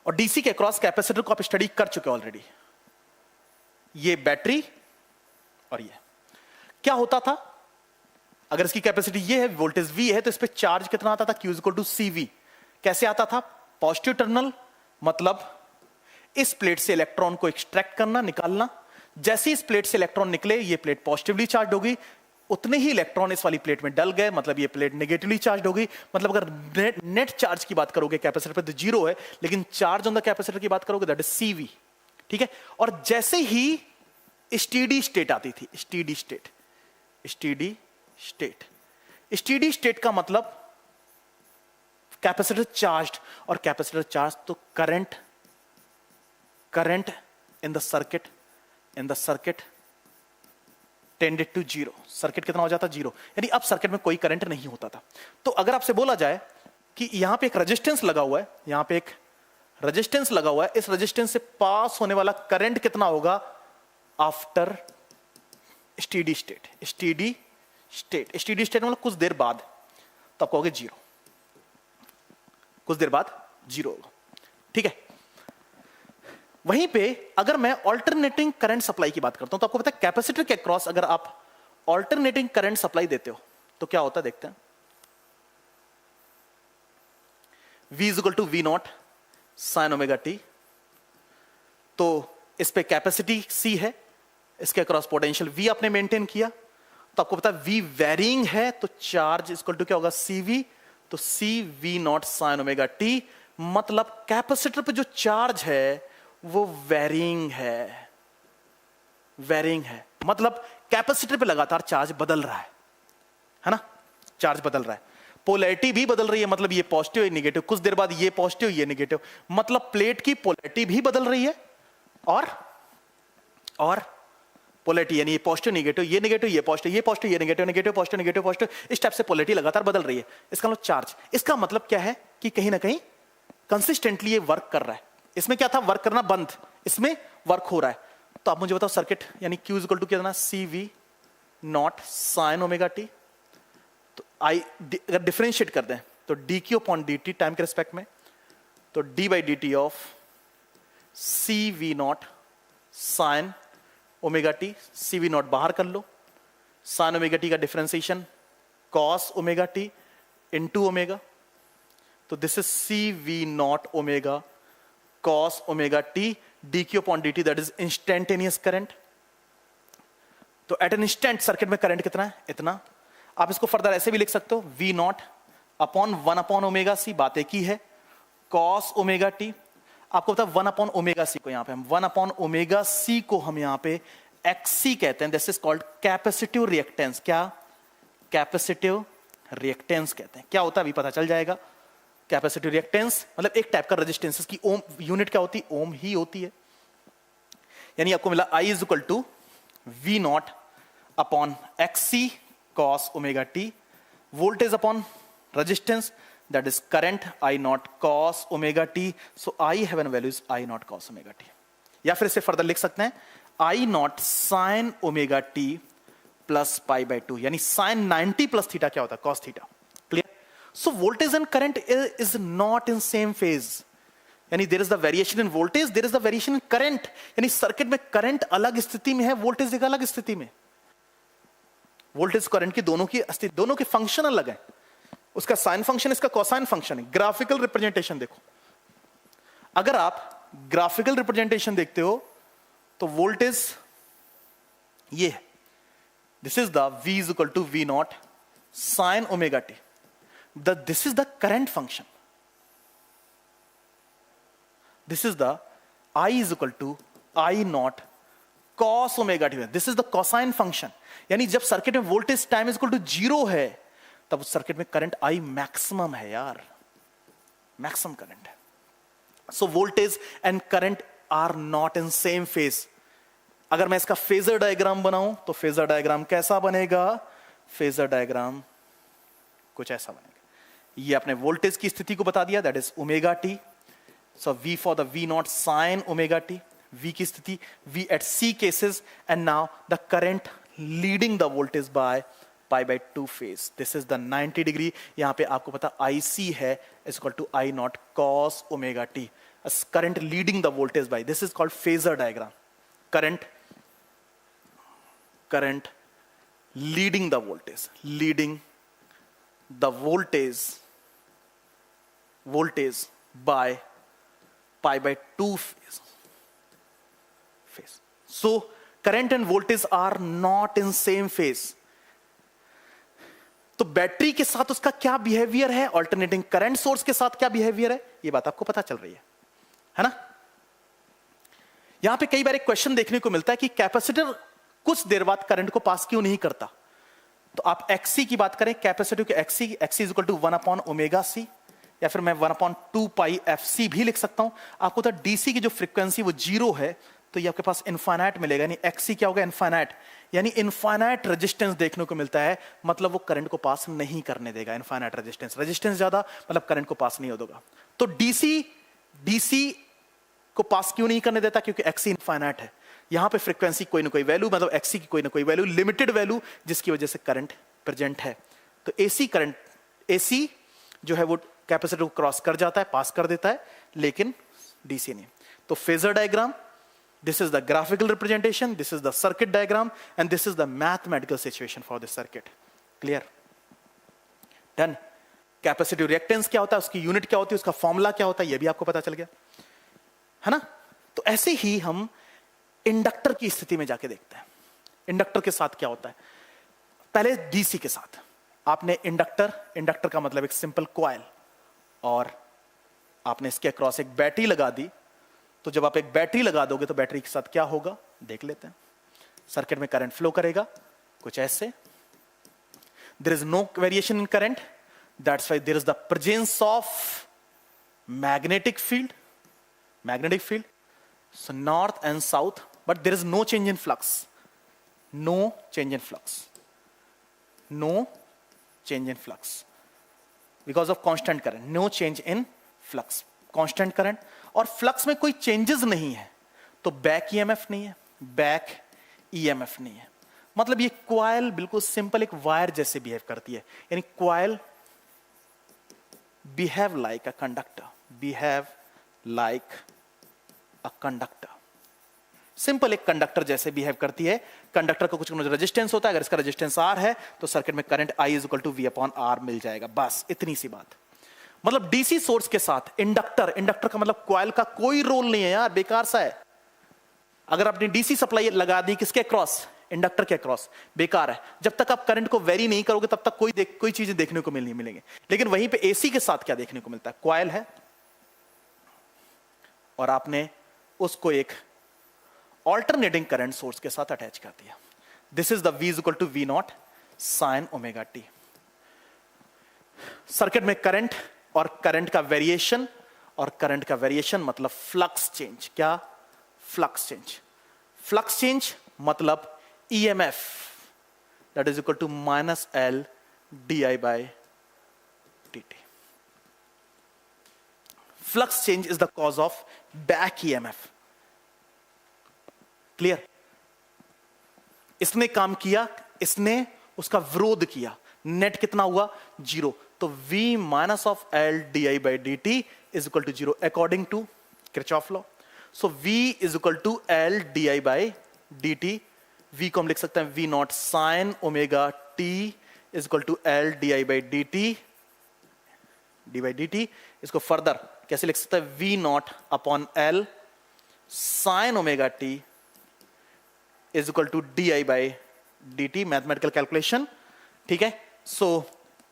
और डीसी के क्रॉस कैपेसिटर को आप स्टडी कर चुके ऑलरेडी। ये बैटरी और ये क्या होता था? अगर इसकी कैपेसिटी ये है, वोल्टेज V है, तो इस पे चार्ज कितना आता था? Q equal to CV। कैसे आता था? पॉजिटिव टर्मिनल, मतलब इस प्लेट से इलेक्ट्रॉन को एक्सट्रैक्ट करना, निकालना। जैसे इस प्लेट से इलेक्ट्रॉन निकले, ये प्लेट पॉजिटिवली चार्ज होगी, उतने ही इलेक्ट्रॉन इस वाली प्लेट में डल गए, मतलब ये प्लेट नेगेटिवली चार्ज हो गई। मतलब अगर नेट चार्ज की बात करोगे कैपेसिटर पे तो जीरो है, लेकिन चार्ज ऑन द कैपेसिटर की बात करोगे दैट इज CV। ठीक है, और जैसे ही स्टेडी स्टेट आती थी, steady state, steady state, steady state का मतलब कैपेसिटर चार्ज्ड, और कैपेसिटर चार्ज तो current in the circuit tended to zero. Circuit कितना हो जाता? जीरो। यानी अब सर्किट में कोई करंट नहीं होता था। तो अगर आपसे बोला जाए कि यहां पे एक रेजिस्टेंस लगा हुआ है, यहां पे एक रेजिस्टेंस लगा हुआ है, इस रेजिस्टेंस से पास होने वाला करंट कितना होगा after steady state? Steady state मतलब कुछ देर बाद, तो आप कहोगे जीरो, कुछ देर बाद जीरो होगा। ठीक है। वहीं पे अगर मैं ऑल्टरनेटिंग करंट सप्लाई की बात करता हूं तो आपको पता है कैपेसिटर के अक्रॉस अगर आप ऑल्टरनेटिंग करंट सप्लाई देते हो तो क्या होता है, देखते हैं। V is equal to V not sine omega T. तो इस पे कैपेसिटी C है, इसके अक्रॉस पोटेंशियल V आपने मेंटेन किया, तो आपको पता है V वेरिंग है, तो चार्ज इक्वल टू क्या होगा? CV। तो C V not sine omega T, मतलब कैपेसिटर पे जो चार्ज है वो वेरिंग है, मतलब कैपेसिटर पे लगातार चार्ज बदल रहा है ना? चार्ज बदल रहा है, पोलैरिटी भी बदल रही है, मतलब ये पॉजिटिव ये नेगेटिव, कुछ देर बाद ये पॉजिटिव ये नेगेटिव, मतलब प्लेट की पोलैरिटी भी बदल रही है और पोलैरिटी यानी ये पॉजिटिव नेगेटिव, ये नेगेटिव ये पॉजिटिव, ये पॉजिटिव ये negative, negative positive negative positive, इस टाइप से पोलैरिटी लगातार बदल रही है। इसका मतलब चार्ज, इसका मतलब क्या है कि कहीं ना कहीं कंसिस्टेंटली ये वर्क कर रहा है। इसमें क्या था? वर्क करना बंद, इसमें वर्क हो रहा है। तो आप मुझे बताओ सर्किट यानी Q इक्वल टू कितना? CV nought sine omega T. तो आई अगर डिफरेंशिएट कर दें तो DQ अपॉन dt टाइम के रिस्पेक्ट में, तो d by dt of CV nought sine omega T. CV nought बाहर कर लो, साइन ओमेगा टी का differentiation cos omega T into omega, तो this is CV nought omega cos omega t dq upon dt, that is instantaneous current। तो एट एन इंस्टेंट सर्किट में करंट कितना है? इतना। आप इसको फर्दर ऐसे भी लिख सकते हो, V not upon 1 upon omega C, बात एक ही है, cos ओमेगा टी। आपको पता है 1 अपॉन ओमेगा सी को यहां पे हम 1 अपॉन ओमेगा सी को हम यहां पे XC कहते हैं, this is called capacitive reactance. क्या? कैपेसिटिव रिएक्टेंस कहते हैं। क्या होता है अभी पता चल जाएगा। कैपेसिटिव रिएक्टेंस मतलब एक टाइप का रेजिस्टेंस की ओम यूनिट क्या होती है? ओम ही होती है। यानी आपको मिला I is equal to V not upon XC cos omega t, voltage upon resistance that is current I not cos omega t. So I have an value is I not cos omega t. या फिर इसे फर्दर लिख सकते हैं I not sine omega t plus pi by two, यानी साइन 90 प्लस थीटा क्या होता है? cos theta. So voltage and current is not in same phase, यानी there is the variation in voltage, there is the variation in current, यानी सर्किट में करंट अलग स्थिति में है, वोल्टेज एक अलग स्थिति में। वोल्टेज करंट की दोनों के फंक्शन अलग है, उसका साइन फंक्शन इसका कोसाइन फंक्शन है। ग्राफिकल रिप्रेजेंटेशन देखो, अगर आप ग्राफिकल रिप्रेजेंटेशन देखते हो तो वोल्टेज ये है, this is the V is equal to V not sine omega t. This is the current function. This is the I is equal to I naught cos omega t. This is the cosine function. यानी जब सर्किट में voltage time is equal to zero है तब उस सर्किट में करंट I मैक्सिमम है यार, मैक्सिमम करंट है। So voltage and current are not in same phase. अगर मैं इसका फेजर डायग्राम बनाऊं तो फेजर डायग्राम कैसा बनेगा? फेजर डायग्राम कुछ ऐसा बनेगा। ये अपने वोल्टेज की स्थिति को बता दिया, that is omega t. So V for the V not sine omega t, V की स्थिति V at C cases, and now the current leading the voltage by pi by 2 phase, this is the 90 degree. यहां पे आपको पता IC है is equal to I not cos omega t, current leading the voltage by, this is called phasor diagram. Current leading the voltage, leading the voltage by pi by 2 phase. So current and voltage are not in same phase. तो बैटरी के साथ उसका क्या बिहेवियर है, ऑल्टरनेटिंग करंट सोर्स के साथ क्या बिहेवियर है, ये बात आपको पता चल रही है ना? यहां पे कई बार एक क्वेश्चन देखने को मिलता है कि कैपेसिटर कुछ देर बाद करंट को पास क्यों नहीं करता। तो आप XC की बात करें, कैपेसिटिव के XC is equal to 1 upon omega C, या फिर मैं 1 अपॉन 2 पाई FC भी लिख सकता हूं। आपको तो DC की जो फ्रीक्वेंसी वो जीरो है, तो ये आपके पास इनफाइनाइट मिलेगा, यानी एक्सी क्या होगा, इनफाइनाइट, यानी इनफाइनाइट रेजिस्टेंस देखने को मिलता है, मतलब वो करंट को पास नहीं करने देगा। इनफाइनाइट रेजिस्टेंस, रेजिस्टेंस ज्यादा मतलब करंट को पास नहीं होगा। तो डीसी को पास क्यों नहीं करने देता, क्योंकि एक्सी इनफाइनाइट है। यहां पे फ्रीक्वेंसी कोई ना कोई वैल्यू, मतलब एक्सी की कोई ना कोई वैल्यू, लिमिटेड वैल्यू, जिसकी वजह से करंट प्रेजेंट है। तो एसी करंट, एसी जो है वो कैपेसिटर को क्रॉस कर जाता है, पास कर देता है, लेकिन डीसी नहीं। तो phasor diagram, this is the graphical representation, this is the circuit diagram, and this is the mathematical situation for this circuit. Clear? Done. Capacitive reactance क्या होता है, उसकी यूनिट क्या होती है, उसका फॉर्मूला क्या होता है, यह भी आपको पता चल गया है ना। तो ऐसे ही हम इंडक्टर की स्थिति में जाके देखते हैं, इंडक्टर के साथ क्या होता है। पहले डीसी के साथ आपने इंडक्टर का मतलब एक सिंपल कॉइल, और आपने इसके अक्रॉस एक बैटरी लगा दी। तो जब आप एक बैटरी लगा दोगे तो बैटरी के साथ क्या होगा देख लेते हैं। सर्किट में करंट फ्लो करेगा कुछ ऐसे, there is no variation in current, that's why there is the presence of magnetic field, so north and south, but there is no change in flux, no change in flux because of constant current, no change in flux, constant current, और फ्लक्स में कोई चेंजेस नहीं है, तो बैक ईएमएफ नहीं है, बैक ईएमएफ नहीं है। मतलब ये कॉइल बिल्कुल सिंपल एक वायर जैसे बिहेव करती है, यानी coil behave like a conductor, simple एक कंडक्टर जैसे बिहेव करती है। कंडक्टर का कुछ रेजिस्टेंस होता है, अगर इसका रेजिस्टेंस R है तो सर्किट में current I is equal to V upon R मिल जाएगा, बस इतनी सी बात। मतलब डीसी सोर्स के साथ इंडक्टर का मतलब कॉइल का कोई रोल नहीं है यार, बेकार सा है। अगर आपने डीसी सप्लाई लगा दी किसके क्रॉस, इंडक्टर के क्रॉस, बेकार है। जब तक आप करंट को वेरी नहीं करोगे तब तक कोई चीजें देखने को मिलेंगे। लेकिन वहीं पे एसी के साथ क्या देखने को मिलता है, कॉइल है और आपने उसको एक ऑल्टरनेटिंग करंट सोर्स के साथ अटैच कर दिया। This is the V is equal to V not sine omega t. Circuit में करंट और करंट का वेरिएशन, और करंट का वेरिएशन मतलब फ्लक्स चेंज। क्या फ्लक्स चेंज मतलब EMF that is equal to minus L d I by D t. Flux change is the cause of back EMF. Clear? इसने काम किया, इसने उसका विरोध किया, नेट कितना हुआ 0। तो V minus of L d I by D t is equal to 0 according to Kirchhoff law. So V is equal to L d I by D t. V को हम लिख सकते हैं V not sine omega t is equal to L d I by D t, d by D t. इसको फर्दर कैसे लिख सकते हैं, V not upon L sine omega t is equal to D I by D T, mathematical calculation. ठीक है, so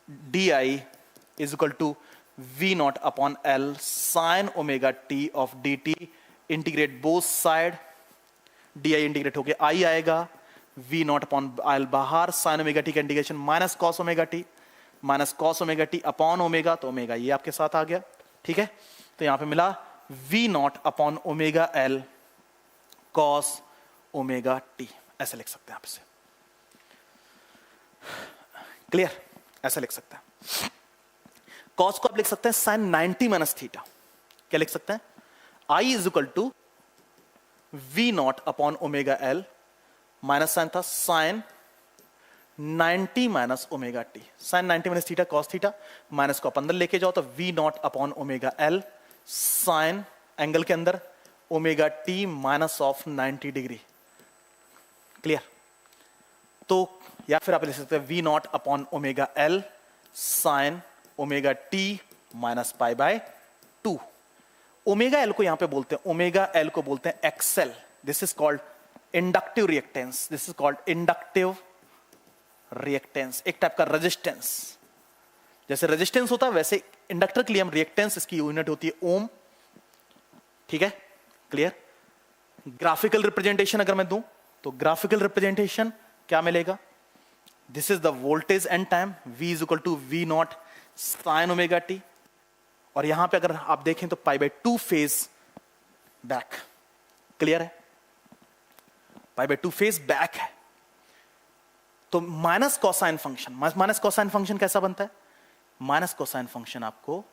D I is equal to V not upon L sine omega T of D T, integrate both side, D I integrate होके आई आएगा, V नॉट अपॉन एल बाहर, साइन ओमेगा टी का integration minus cos omega T upon omega, तो ओमेगा ये आपके साथ आ गया। ठीक है, तो यहां पे मिला V not upon omega L cos omega T, ऐसे लिख सकते हैं आप इसे। क्लियर? ऐसा लिख सकते हैं। कॉस को आप लिख सकते हैं साइन 90 माइनस थीटा। क्या लिख सकते हैं, I is equal to V not upon omega L, minus sine था sine 90 minus omega T, sine 90 minus theta cos theta, minus को आप अंदर लेके जाओ तो V not upon omega L sine angle के अंदर omega T minus of 90 degree. Clear? तो या फिर आप लिख सकते हैं V not upon omega L sine omega T minus pi by 2। Omega L को यहां पे बोलते हैं, ओमेगा एल को बोलते हैं XL. This is called inductive reactance, this is called inductive reactance, एक टाइप का रेजिस्टेंस। जैसे रेजिस्टेंस होता है वैसे इंडक्टर के लिए हम रिएक्टेंस, इसकी यूनिट होती है ओम। ठीक है, क्लियर? ग्राफिकल रिप्रेजेंटेशन अगर मैं दूं तो ग्राफिकल रिप्रेजेंटेशन क्या मिलेगा, this is the voltage and time, V is equal to V not sine omega t, और यहां पे अगर आप देखें तो pi by 2 phase back. Clear है? पाई बाय 2 फेज बैक है, तो minus cosine function, minus cosine function कैसा बनता है? माइनस कोसाइन फंक्शन आपको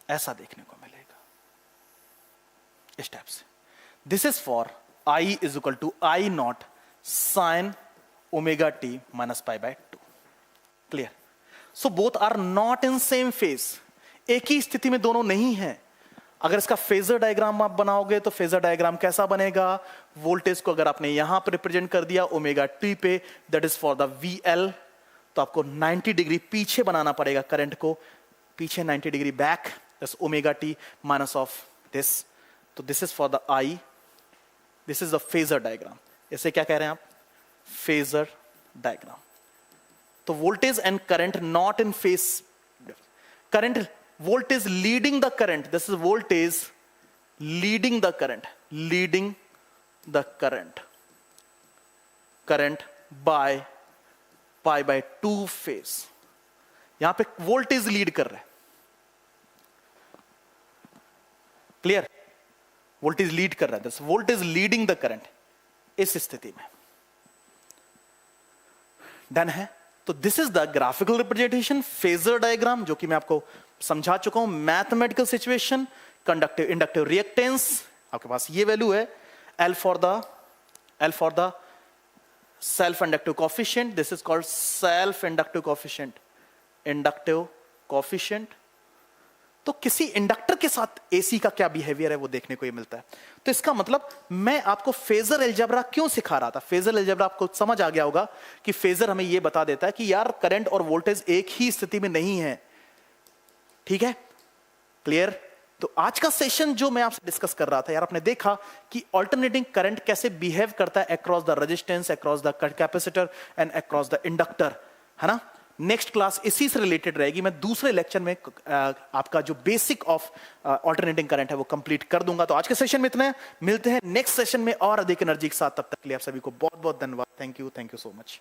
ऐसा देखने को मिलेगा, इस टाइप से। This is for I is equal to I not sine omega T minus pi by 2। Clear? So both are not in same phase, एक ही स्थिति में दोनों नहीं है। अगर इसका फेजर डायग्राम आप बनाओगे तो फेजर डायग्राम कैसा बनेगा? वोल्टेज को अगर आपने यहां पर रिप्रेजेंट कर दिया ओमेगा टी पे, that is for the VL, तो आपको 90 डिग्री पीछे बनाना पड़ेगा, करंट को पीछे 90 degree back, that's omega T minus of this. तो this is for the I, this is the phasor diagram. इसे क्या कह रहे हैं आप? Phasor diagram. तो voltage and current not in phase, current voltage leading the current, this is voltage leading the current, leading the current by pi by 2 phase। यहां पे वोल्टेज लीड कर रहा है, क्लियर? वोल्टेज लीड कर रहा है, this voltage leading the current, इस स्थिति में डन है। तो this is the graphical representation, phasor diagram, जो कि मैं आपको समझा चुका हूं। Mathematical situation, conductive inductive reactance, आपके पास ये वैल्यू है, L for the self inductive coefficient, this is called self inductive coefficient, inductive coefficient. तो किसी इंडक्टर के साथ एसी का क्या बिहेवियर है वो देखने को ये मिलता है। तो इसका मतलब मैं आपको फेजर अलजेब्रा क्यों सिखा रहा था? फेजर अलजेब्रा आपको समझ आ गया होगा कि फेजर हमें ये बता देता है कि यार करंट और वोल्टेज एक ही स्थिति में नहीं है, ठीक है? क्लियर? तो आज का सेशन जो मैं आपसे डिस्कस कर रहा था यार, आपने देखा कि अल्टरनेटिंग करंट कैसे बिहेव करता है across the resistance, across the capacitor and across the inductor, है ना? नेक्स्ट क्लास इसी से रिलेटेड रहेगी। मैं दूसरे लेक्चर में आपका जो बेसिक ऑफ अल्टरनेटिंग करंट है वो कंप्लीट कर दूंगा। तो आज के सेशन में इतना है, मिलते हैं नेक्स्ट सेशन में और अधिक एनर्जी के साथ। तब तक के लिए आप सभी को बहुत बहुत धन्यवाद। Thank you so much.